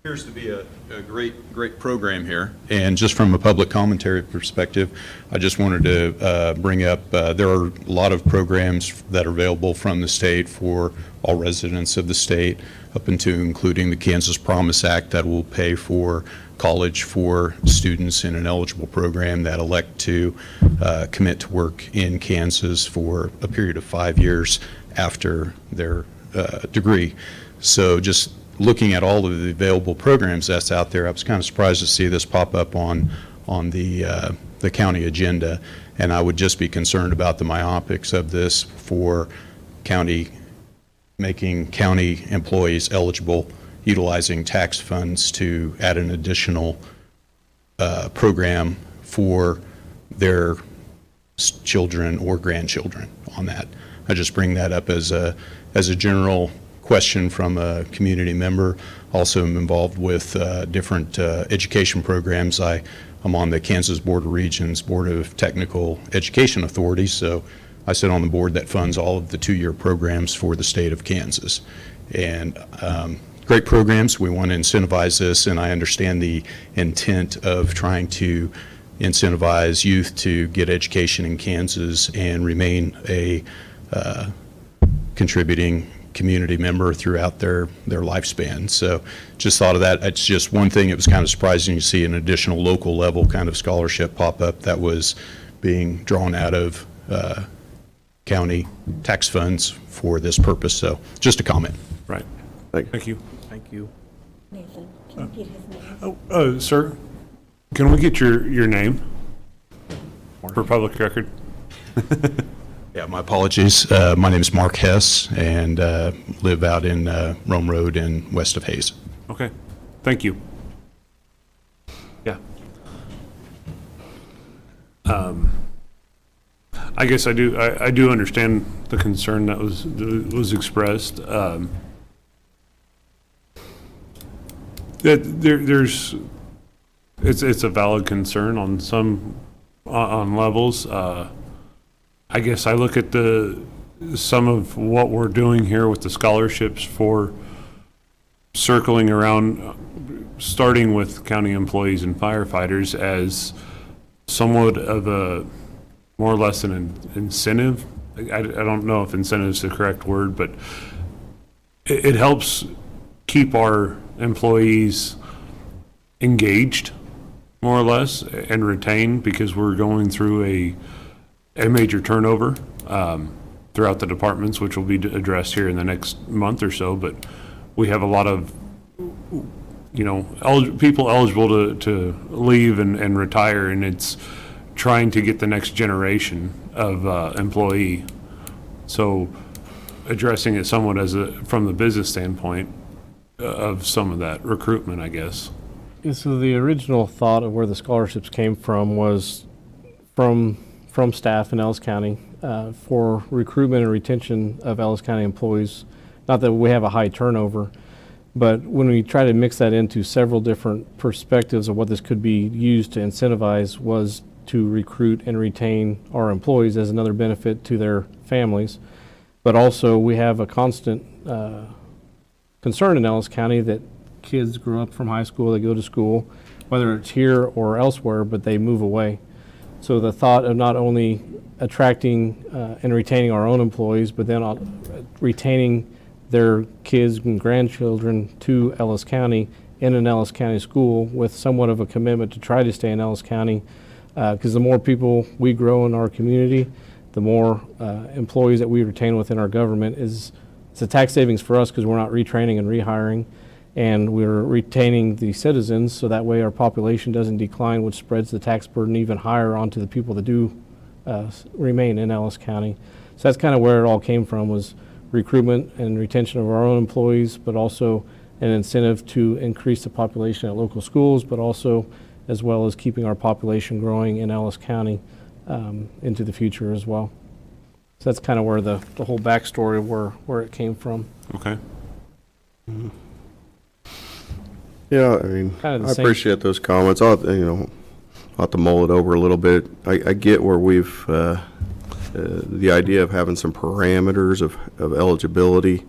appears to be a great program here. And just from a public commentary perspective, I just wanted to bring up, there are a lot of programs that are available from the state for all residents of the state, up into including the Kansas Promise Act that will pay for college for students in an eligible program that elect to commit to work in Kansas for a period of 5 years after their degree. So just looking at all of the available programs that's out there, I was kind of surprised to see this pop up on the county agenda, and I would just be concerned about the myopics of this for making county employees eligible, utilizing tax funds to add an additional program for their children or grandchildren on that. I just bring that up as a general question from a community member. Also am involved with different education programs. I'm on the Kansas Board of Regents Board of Technical Education Authority, so I sit on the board that funds all of the 2-year programs for the state of Kansas. And great programs. We want to incentivize this, and I understand the intent of trying to incentivize youth to get education in Kansas and remain a contributing community member throughout their lifespan. So just thought of that. It's just one thing. It was kind of surprising to see an additional local level kind of scholarship pop up that was being drawn out of county tax funds for this purpose. So just a comment. Right. Thank you. Thank you. Nathan, can you get his name? Sir, can we get your name for public record? Yeah, my apologies. My name is Mark Hess, and live out in Rome Road and west of Hayes. Okay, thank you. Yeah. I guess I do understand the concern that was expressed. That it's a valid concern on some levels. I guess I look at some of what we're doing here with the scholarships for circling around, starting with county employees and firefighters, as somewhat of a more or less an incentive. I don't know if incentive is the correct word, but it helps keep our employees engaged, more or less, and retained, because we're going through a major turnover throughout the departments, which will be addressed here in the next month or so. But we have a lot of, people eligible to leave and retire, and it's trying to get the next generation of employee. So addressing it somewhat from the business standpoint of some of that recruitment, I guess. Yeah, so the original thought of where the scholarships came from was from staff in Ellis County for recruitment and retention of Ellis County employees. Not that we have a high turnover, but when we try to mix that into several different perspectives of what this could be used to incentivize, was to recruit and retain our employees as another benefit to their families. But also we have a constant concern in Ellis County that kids grow up from high school, they go to school, whether it's here or elsewhere, but they move away. So the thought of not only attracting and retaining our own employees, but then retaining their kids and grandchildren to Ellis County in an Ellis County school with somewhat of a commitment to try to stay in Ellis County, because the more people we grow in our community, the more employees that we retain within our government. It's a tax savings for us because we're not retraining and rehiring, and we're retaining the citizens, so that way our population doesn't decline, which spreads the tax burden even higher onto the people that do remain in Ellis County. So that's kind of where it all came from, was recruitment and retention of our own employees, but also an incentive to increase the population at local schools, but also as well as keeping our population growing in Ellis County into the future as well. So that's kind of where the whole backstory of where it came from. Okay. Mm-hmm. Yeah, I mean, Kind of the I same. appreciate those comments. I'll have to mull it over a little bit. I get where we've, the idea of having some parameters of eligibility,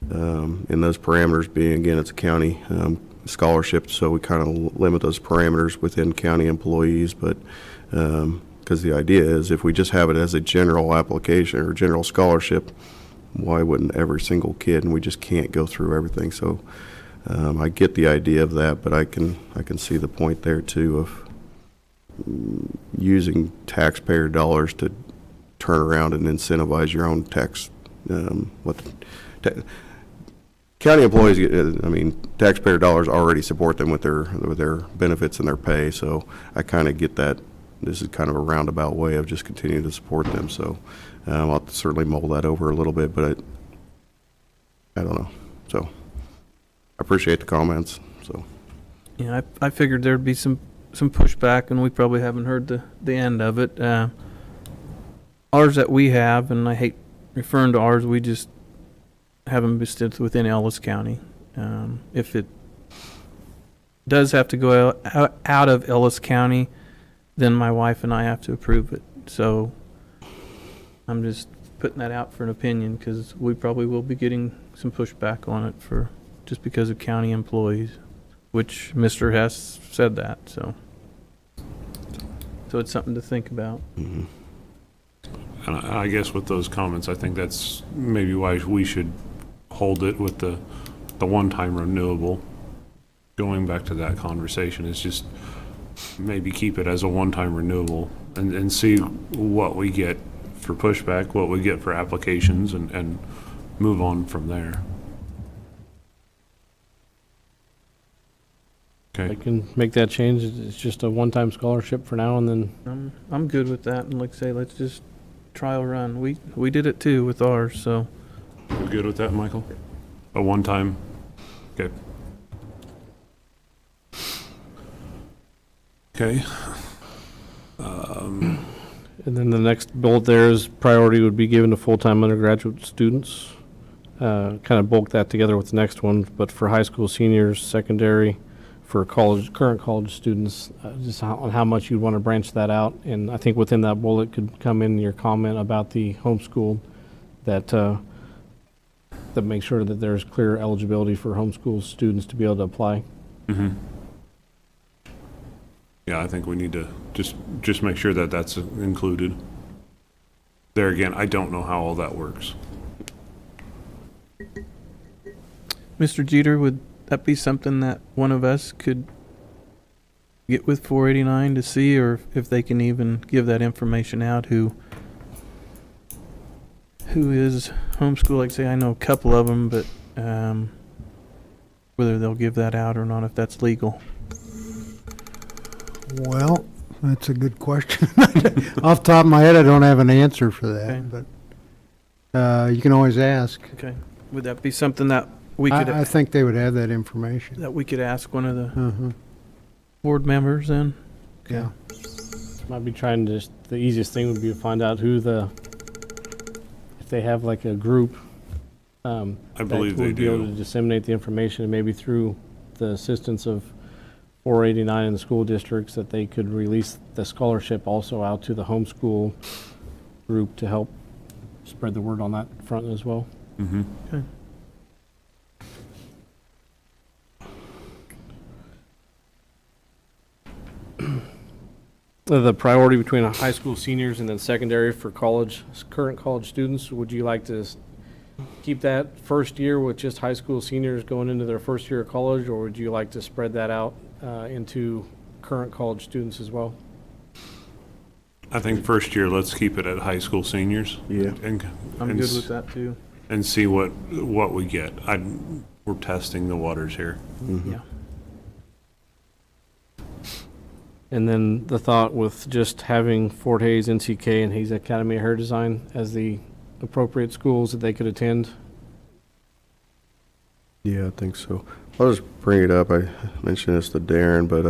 and those parameters being, again, it's a county scholarship, so we kind of limit those parameters within county employees, but because the idea is if we just have it as a general application or general scholarship, why wouldn't every single kid, and we just can't go through everything. So I get the idea of that, but I can see the point there too of using taxpayer dollars to turn around and incentivize your own tax. County employees get, taxpayer dollars already support them with their benefits and their pay. So I kind of get that. This is kind of a roundabout way of just continuing to support them. So I'll certainly mull that over a little bit, but I don't know. So I appreciate the comments. So Yeah, I figured there'd be some some pushback, and we probably haven't heard the end of it. Ours that we have, and I hate referring to ours, we just have them listed within Ellis County. If it does have to go out of Ellis County, then my wife and I have to approve it. So I'm just putting that out for an opinion, because we probably will be getting some pushback on it just because of county employees, which Mr. Hess said that, so it's something to think about. And I guess with those comments, I think that's maybe why we should hold it with the one-time renewable. Going back to that conversation, is just maybe keep it as a one-time renewable and see what we get for pushback, what we get for applications, and move on from there. I Okay. can make that change. It's just a one-time scholarship for now, and then I'm good with that, and like I say, let's just trial run. We did it too with ours, so. You good with that, Michael? A one-time? Okay. Okay. And then the next bullet there is priority would be given to full-time undergraduate students. Kind of bulk that together with the next one, but for high school seniors, secondary, for current college students, just on how much you'd want to branch that out. And I think within that bullet could come in your comment about the homeschool, that makes sure that there's clear eligibility for homeschool students to be able to apply. Mm-hmm. Yeah, I think we need to just make sure that that's included. There again, I don't know how all that works. Mr. Jeter, would that be something that one of us could get with 489 to see, or if they can even give that information out, who is homeschool? Like say, I know a couple of them, but whether they'll give that out or not, if that's legal. Well, that's a good question. Off the top of my head, I don't have an answer for that, Okay. but you can always ask. Okay. Would that be something that we could I think they would have that information. that we could ask one of the Uh-huh. board members then? Yeah. Might be trying to, the easiest thing would be to find out if they have like a group. I believe that they would be able do. to disseminate the information, and maybe through the assistance of 489 in the school districts, that they could release the scholarship also out to the homeschool group to help spread the word on that front as well. Mm-hmm. Okay. The priority between high school seniors and then secondary for current college students, would you like to keep that first year with just high school seniors going into their first year of college, or would you like to spread that out into current college students as well? I think first year, let's keep it at high school seniors. Yeah. I'm good with that too. And see what we get. We're testing the waters here. Yeah. And then the thought with just having Fort Hays, NCK, and Hays Academy of Hair Design as the appropriate schools that they could attend. Yeah, I think so. I'll just bring it up. I mentioned this to Darren, but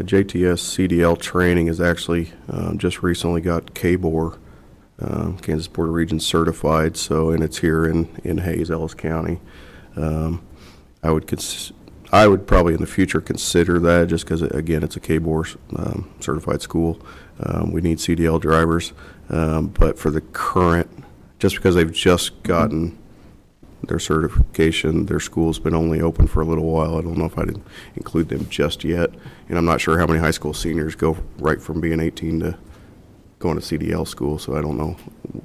JTS CDL training has actually just recently got KBOR, Kansas Board of Regents certified, and it's here in Hays, Ellis County. I would probably in the future consider that, just because, again, it's a KBOR certified school. We need CDL drivers, but for the current, just because they've just gotten their certification, their school's been only open for a little while. I don't know if I'd include them just yet. And I'm not sure how many high school seniors go right from being 18 to going to CDL school, so I don't know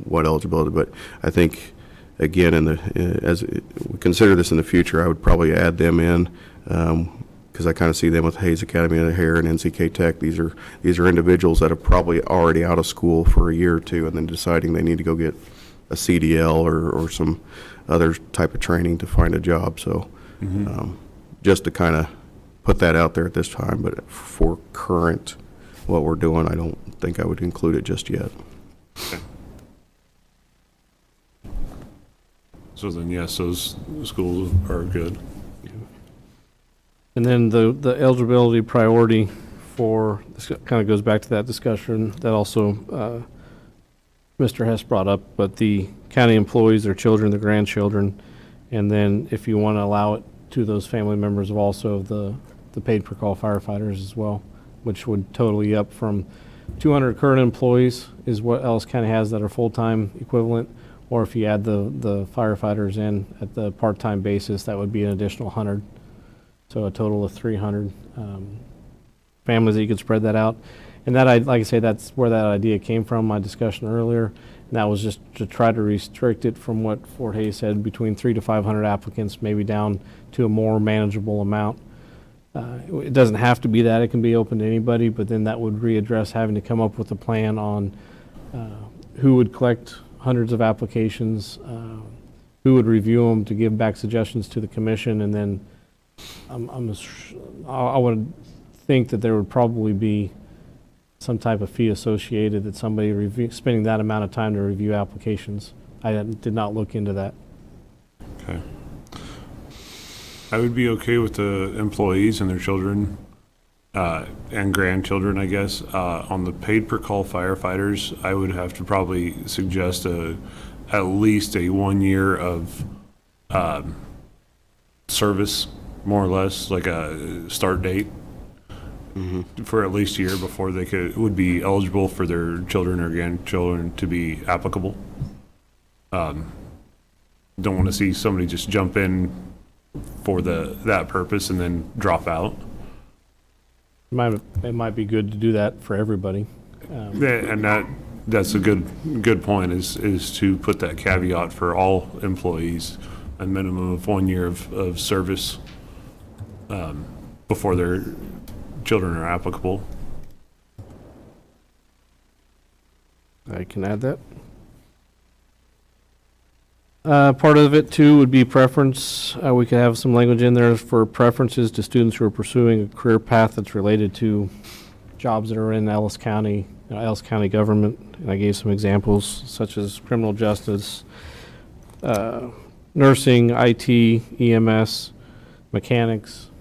what eligibility. But I think, again, as we consider this in the future, I would probably add them in, because I kind of see them with Hays Academy of Hair and NCK Tech. These are individuals that are probably already out of school for a year or two, and then deciding they need to go get a CDL or some other type of training to find a job. So just to kind of put that out there at this time, but for current what we're doing, I don't think I would include it just yet. Okay. So then, yes, those schools are good. And then the eligibility priority for, this kind of goes back to that discussion that also Mr. Hess brought up, but the county employees, their children, their grandchildren, and then if you want to allow it to those family members of also the paid per call firefighters as well, which would totally up from 200 current employees is what Ellis County has that are full-time equivalent, or if you add the firefighters in at the part-time basis, that would be an additional 100. So a total of 300 families that you could spread that out. And that, like I say, that's where that idea came from, my discussion earlier. And that was just to try to restrict it from what Fort Hays said, between 300 to 500 applicants, maybe down to a more manageable amount. It doesn't have to be that. It can be open to anybody, but then that would readdress having to come up with a plan on who would collect hundreds of applications, who would review them to give back suggestions to the commission, and then I would think that there would probably be some type of fee associated that somebody spending that amount of time to review applications. I did not look into that. Okay. I would be okay with the employees and their children and grandchildren, I guess. On the paid per call firefighters, I would have to probably suggest at least a 1 year of service, more or less, like a start date. For at least a year before they would be eligible for their children or grandchildren to be applicable. Don't want to see somebody just jump in for that purpose and then drop out. It might be good to do that for everybody. And that's a good point is to put that caveat for all employees, a minimum of 1 year of service before their children are applicable. I can add that. Part of it too would be preference. We could have some language in there for preferences to students who are pursuing a career path that's related to jobs that are in Ellis County, Ellis County government. And I gave some examples such as criminal justice, nursing, IT, EMS, mechanics,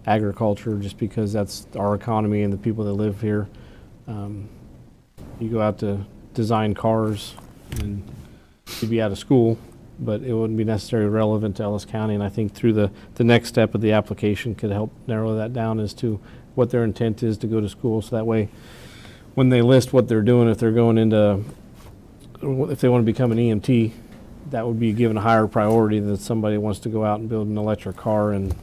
agriculture, just because that's our economy and the people that live here. You go out to design cars and you'd be out of school, but it wouldn't be necessarily relevant to Ellis County. And I think through the next step of the application could help narrow that down as to what their intent is to go to school. So that way, when they list what they're doing, if they're going into, if they want to become an EMT, that would be given a higher priority than somebody wants to go out and build an electric car and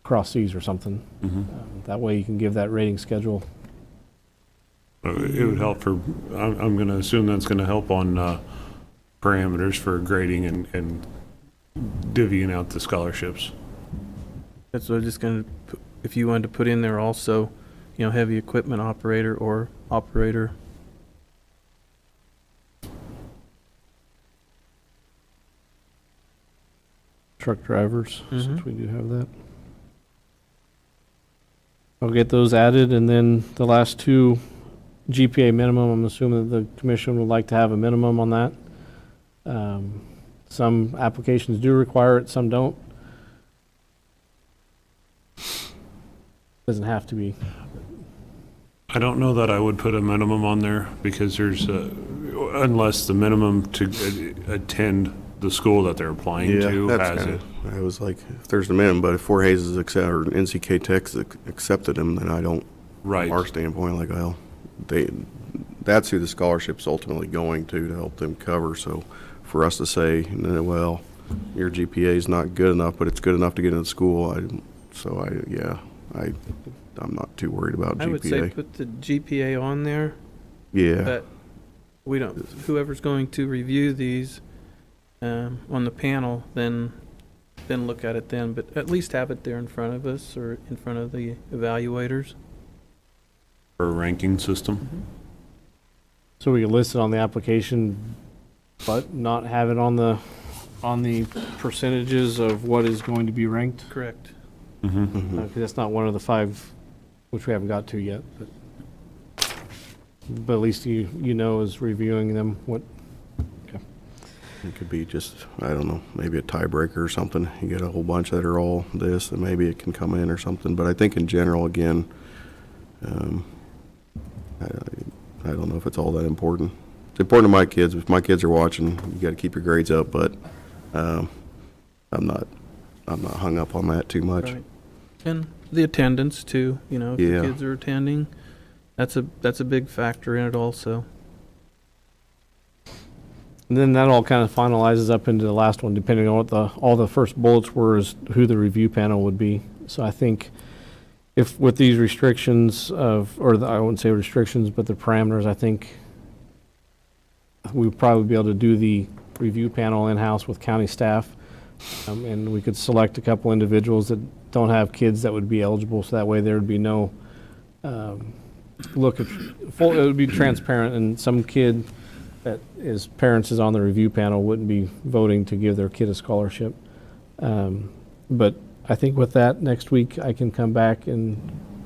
cross seas or something. That way you can give that rating schedule. It would help for, I'm going to assume that's going to help on parameters for grading and divvying out the scholarships. That's what I'm just going to, if you wanted to put in there also, heavy equipment operator or operator. Truck drivers, since we do have that. I'll get those added, and then the last two, GPA minimum, I'm assuming that the commission would like to have a minimum on that. Some applications do require it, some don't. Doesn't have to be. I don't know that I would put a minimum on there because there's unless the minimum to attend the school that they're applying to has it. I was like, if there's a minimum, but if Fort Hays is or NCK Tech's accepted them, then I don't. Right. From our standpoint, like, well, that's who the scholarship's ultimately going to help them cover. So for us to say, well, your GPA is not good enough, but it's good enough to get into school, I'm not too worried about GPA. I would say put the GPA on there. Yeah. But we don't, whoever's going to review these on the panel, then look at it then, but at least have it there in front of us or in front of the evaluators. For a ranking system. So we can list it on the application, but not have it on the percentages of what is going to be ranked? Correct. Because that's not one of the 5, which we haven't got to yet, but at least you know as reviewing them what. Okay. It could be just, I don't know, maybe a tiebreaker or something. You get a whole bunch that are all this, then maybe it can come in or something. But I think in general, again, I don't know if it's all that important. It's important to my kids. If my kids are watching, you got to keep your grades up. But I'm not hung up on that too much. Right. And the attendance too, you know, if Yeah. the kids are attending, that's a big factor in it also. And then that all kind of finalizes up into the last one, depending on what all the first bullets were, is who the review panel would be. So I think if with these restrictions I wouldn't say restrictions, but the parameters, I think we would probably be able to do the review panel in-house with county staff. And we could select a couple individuals that don't have kids that would be eligible, so that way there would be no it would be transparent, and some kid that his parents is on the review panel wouldn't be voting to give their kid a scholarship. But I think with that, next week I can come back and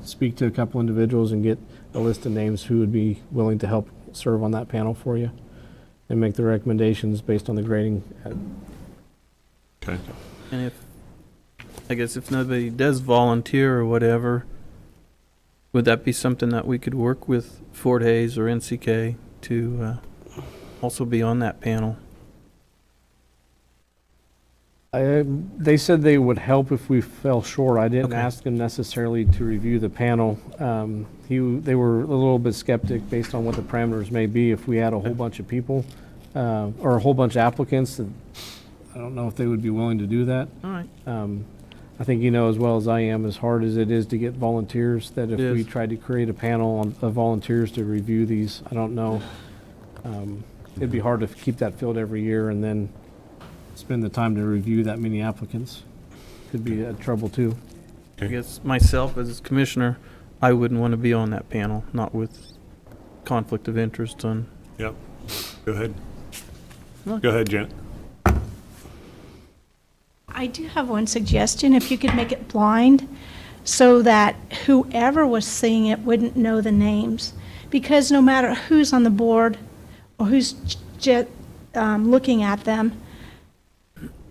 speak to a couple individuals and get a list of names who would be willing to help serve on that panel for you and make the recommendations based on the grading. Okay. And if nobody does volunteer or whatever, would that be something that we could work with Fort Hays or NCK to also be on that panel? They said they would help if we fell short. I didn't Okay. ask them necessarily to review the panel. They were a little bit skeptic based on what the parameters may be if we had a whole bunch of people or a whole bunch of applicants. I don't know if they would be willing to do that. All right. I think you know as well as I am, as hard as it is to get volunteers, that if It we is. tried to create a panel of volunteers to review these, I don't know. It'd be hard to keep that filled every year and then spend the time to review that many applicants. Could be a trouble too. I guess myself as commissioner, I wouldn't want to be on that panel, not with conflict of interest on. Yep. Go ahead. Go ahead, Janet. I do have one suggestion, if you could make it blind, so that whoever was seeing it wouldn't know the names. Because no matter who's on the board or who's looking at them,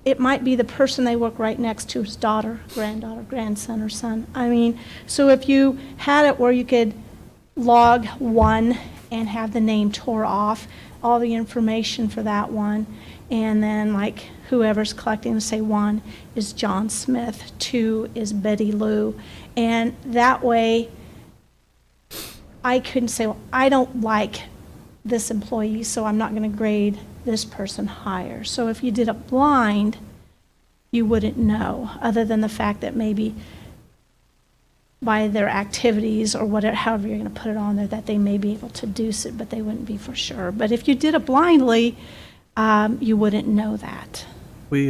it might be the person they work right next to, his daughter, granddaughter, grandson, or son. I mean, so if you had it where you could log one and have the name tore off, all the information for that one, and then like whoever's collecting, say 1 is John Smith, 2 is Betty Lou, and that way I couldn't say, well, I don't like this employee, so I'm not going to grade this person higher. So if you did it blind, you wouldn't know, other than the fact that maybe by their activities or whatever, however you're going to put it on there, that they may be able to deduce it, but they wouldn't be for sure. But if you did it blindly, you wouldn't know that. We,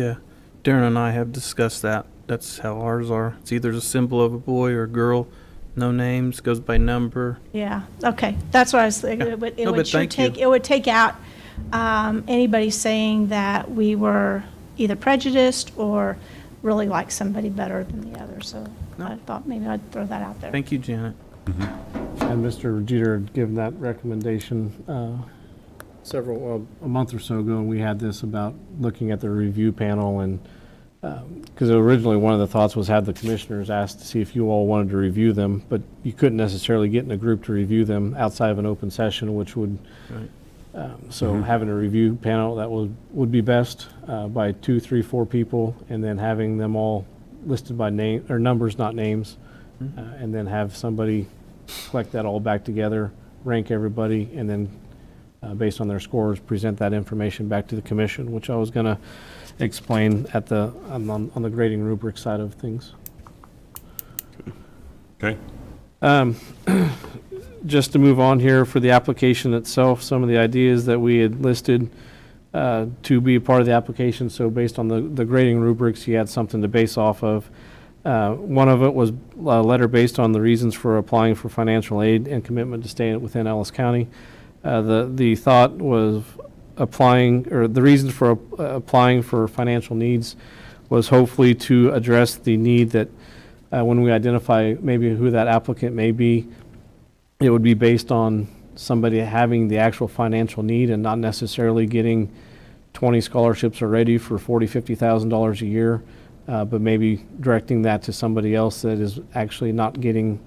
Darren and I have discussed that. That's how ours are. It's either the symbol of a boy or a girl, no names, goes by number. Yeah, okay, that's what I was thinking. Yeah. It would, No, but thank you. it would take out anybody saying that we were either prejudiced or really like somebody better than the other. So I thought maybe I'd throw that out there. Thank you, Janet. And Mr. Jeter had given that recommendation a month or so ago, and we had this about looking at the review panel, and because originally one of the thoughts was have the commissioners ask to see if you all wanted to review them, but you couldn't necessarily get in a group to review them outside of an open session, which would, so having a review panel, that would be best by 2, 3, 4 people, and then having them all listed by name, or numbers, not names, and then have somebody collect that all back together, rank everybody, and then based on their scores, present that information back to the commission, which I was going to explain at on the grading rubric side of things. Okay. Just to move on here for the application itself, some of the ideas that we had listed to be a part of the application. So based on the grading rubrics, you had something to base off of. One of it was a letter based on the reasons for applying for financial aid and commitment to stay within Ellis County. The thought was the reasons for applying for financial needs was hopefully to address the need that when we identify maybe who that applicant may be, it would be based on somebody having the actual financial need and not necessarily getting 20 scholarships already for $40,000, $50,000 a year, but maybe directing that to somebody else that is actually not getting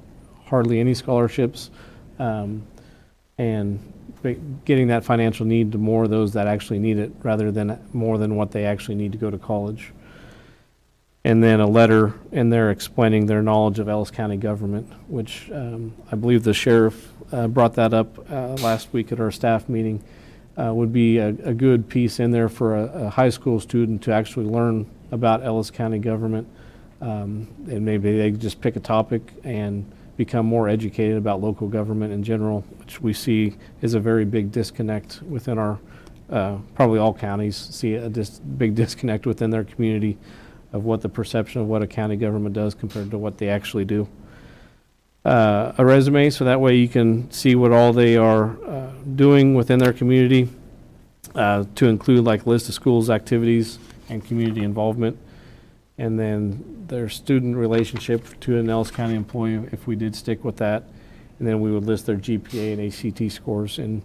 hardly any scholarships, and getting that financial need to more of those that actually need it rather than more than what they actually need to go to college. And then a letter in there explaining their knowledge of Ellis County government, which I believe the sheriff brought that up last week at our staff meeting, would be a good piece in there for a high school student to actually learn about Ellis County government. And maybe they just pick a topic and become more educated about local government in general, which we see is a very big disconnect within our, probably all counties see a big disconnect within their community of what the perception of what a county government does compared to what they actually do. A resume, so that way you can see what all they are doing within their community, to include like a list of schools, activities, and community involvement. And then their student relationship to an Ellis County employee, if we did stick with that. And then we would list their GPA and ACT scores. And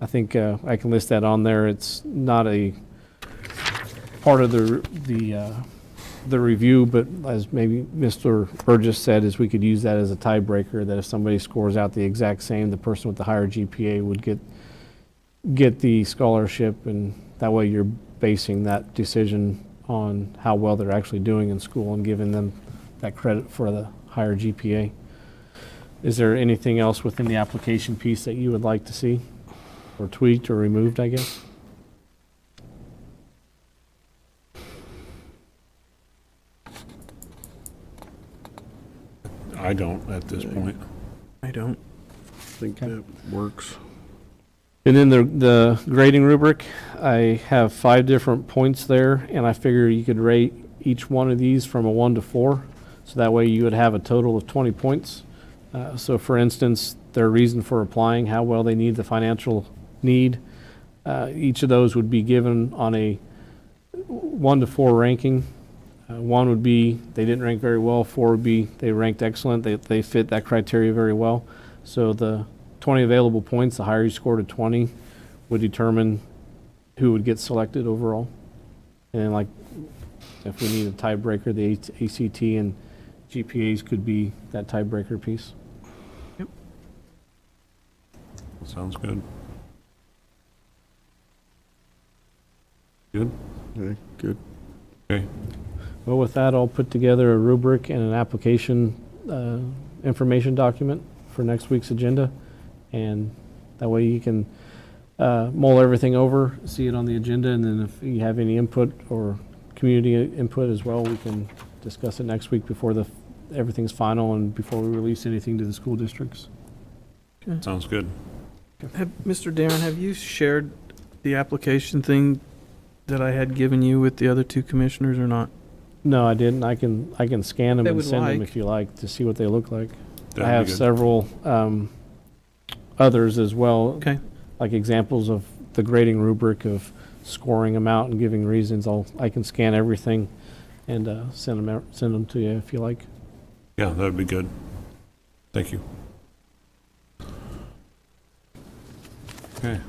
I think I can list that on there. It's not a part of the review, but as maybe Mr. Burgess said, is we could use that as a tiebreaker, that if somebody scores out the exact same, the person with the higher GPA would get the scholarship, and that way you're basing that decision on how well they're actually doing in school and giving them that credit for the higher GPA. Is there anything else within the application piece that you would like to see, or tweaked or removed, I guess? I don't at this point. I don't. I think that works. And then the grading rubric, I have 5 different points there, and I figure you could rate each one of these from a 1 to 4, so that way you would have a total of 20 points. So for instance, their reason for applying, how well they need the financial need, each of those would be given on a 1 to 4 ranking. 1 would be they didn't rank very well, 4 would be they ranked excellent, they fit that criteria very well. So the 20 available points, the higher you scored at 20, would determine who would get selected overall. And like, if we need a tiebreaker, the ACT and GPAs could be that tiebreaker piece. Yep. Sounds good. Good? Okay, good. Okay. Well, with that, I'll put together a rubric and an application information document for next week's agenda. And that way you can mull everything over, see it on the agenda, and then if you have any input or community input as well, we can discuss it next week before everything's final and before we release anything to the school districts. Okay. Sounds good. Mr. Darren, have you shared the application thing that I had given you with the other 2 commissioners or not? No, I didn't. I can scan them They and would send them like. if you like to see what they look like. That'd I be have good. several others as well. Okay. Like examples of the grading rubric of scoring them out and giving reasons. I can scan everything and send them to you if you like. Yeah, that'd be good. Thank you. Okay.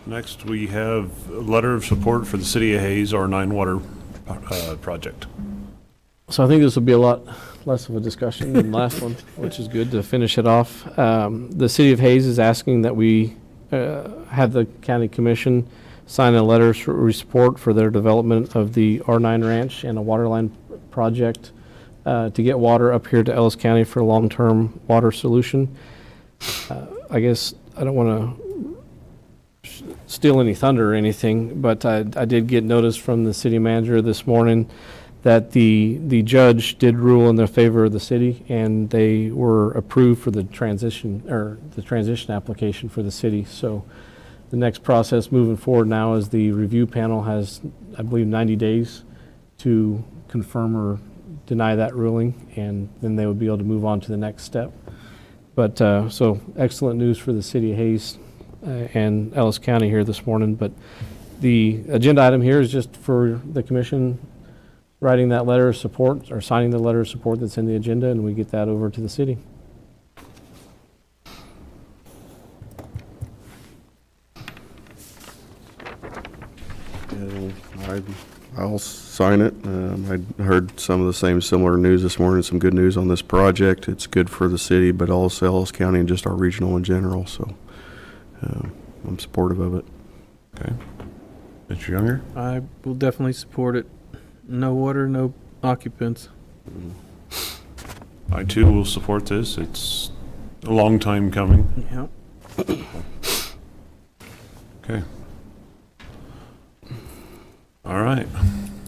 Next, we have a letter of support for the City of Hayes R9 water project. So I think this will be a lot less of a discussion than the last one, which is good to finish it off. The City of Hayes is asking that we have the County Commission sign a letter of support for their development of the R9 Ranch and a water line project to get water up here to Ellis County for a long-term water solution. I guess I don't want to steal any thunder or anything, but I did get notice from the city manager this morning that the judge did rule in their favor of the city, and they were approved for the transition application for the city. So the next process moving forward now is the review panel has, I believe, 90 days to confirm or deny that ruling, and then they would be able to move on to the next step. But so excellent news for the city of Hayes and Ellis County here this morning. But the agenda item here is just for the commission writing that letter of support or signing the letter of support that's in the agenda, and we get that over to the city. I'll sign it. I heard some of the similar news this morning, some good news on this project. It's good for the city, but also Ellis County and just our regional in general, so I'm supportive of it. Okay. Mr. Younger? I will definitely support it. No water, no occupants. I too will support this. It's a long time coming. Yep. Okay. All right.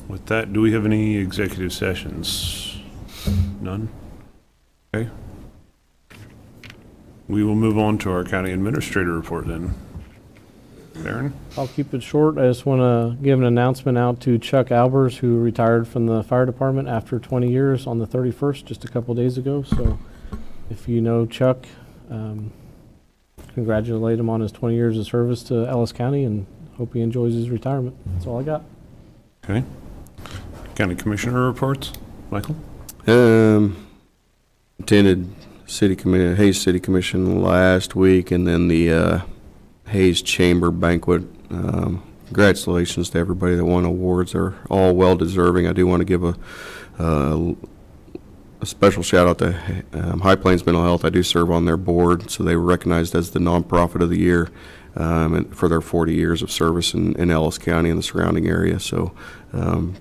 With that, do we have any executive sessions? None? Okay. We will move on to our county administrator report then. Aaron? I'll keep it short. I just want to give an announcement out to Chuck Albers, who retired from the fire department after 20 years on the 31st, just a couple days ago. So if you know Chuck, congratulate him on his 20 years of service to Ellis County and hope he enjoys his retirement. That's all I got. Okay. County Commissioner reports. Michael? Attended Hayes City Commission last week, and then the Hayes Chamber banquet. Congratulations to everybody that won awards. They're all well deserving. I do want to give a special shout out to High Plains Mental Health. I do serve on their board, so they were recognized as the nonprofit of the year and for their 40 years of service in Ellis County and the surrounding area. So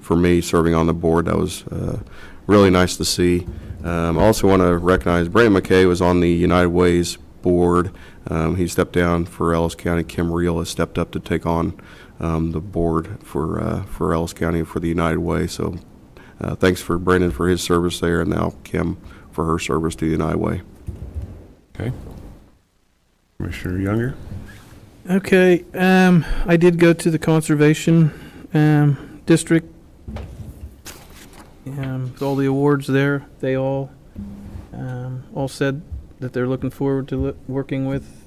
for me, serving on the board, that was really nice to see. I also want to recognize Brandon McKay was on the United Way's board. He stepped down for Ellis County. Kim Reel has stepped up to take on the board for Ellis County for the United Way. So thanks for Brandon for his service there, and now Kim for her service to the United Way. Okay. Commissioner Younger? Okay, I did go to the conservation district. With all the awards there, they all said that they're looking forward to working with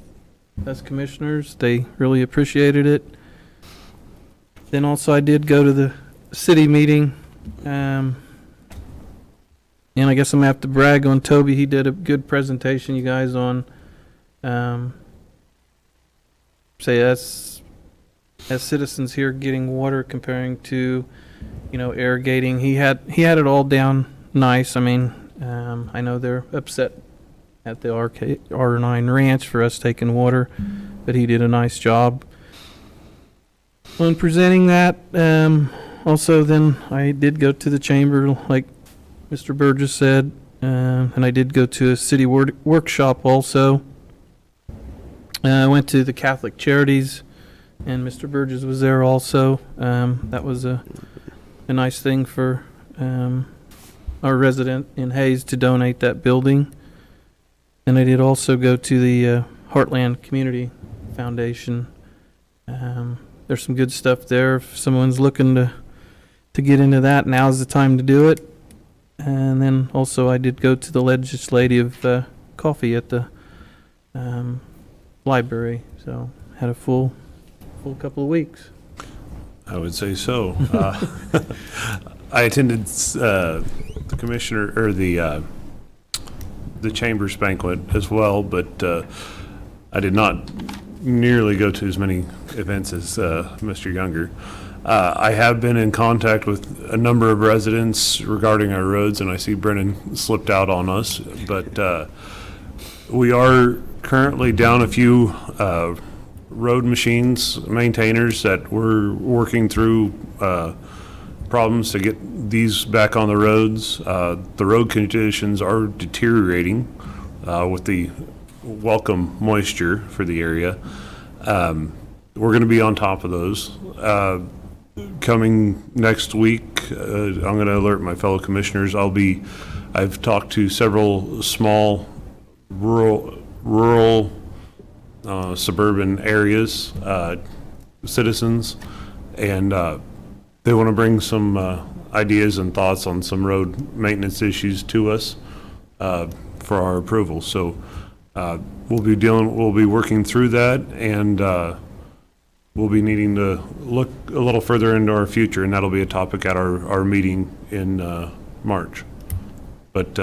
us commissioners. They really appreciated it. Then also I did go to the city meeting, and I guess I'm gonna have to brag on Toby. He did a good presentation, you guys, on say us as citizens here getting water comparing to, irrigating. He had it all down nice. I mean, I know they're upset at the R9 Ranch for us taking water, but he did a nice job on presenting that. Also, then I did go to the chamber, like Mr. Burgess said, and I did go to a city workshop also. I went to the Catholic Charities, and Mr. Burgess was there also. That was a nice thing for our resident in Hayes to donate that building. And I did also go to the Heartland Community Foundation. There's some good stuff there. If someone's looking to get into that, now's the time to do it. And then also I did go to the legislative coffee at the library. So had a full couple of weeks. I would say so. I attended the commissioner or the Chambers banquet as well, but I did not nearly go to as many events as Mr. Younger. I have been in contact with a number of residents regarding our roads, and I see Brennan slipped out on us, but we are currently down a few road machines, maintainers that we're working through problems to get these back on the roads. The road conditions are deteriorating with the welcome moisture for the area. We're going to be on top of those. Coming next week, I'm going to alert my fellow commissioners. I've talked to several small rural suburban areas, citizens, and they want to bring some ideas and thoughts on some road maintenance issues to us for our approval. So we'll be working through that, and we'll be needing to look a little further into our future, and that'll be a topic at our meeting in March. But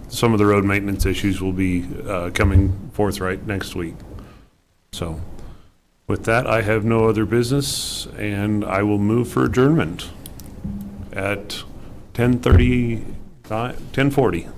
some of the road maintenance issues will be coming forthright next week. So With that, I have no other business, and I will move for adjournment at 10:40.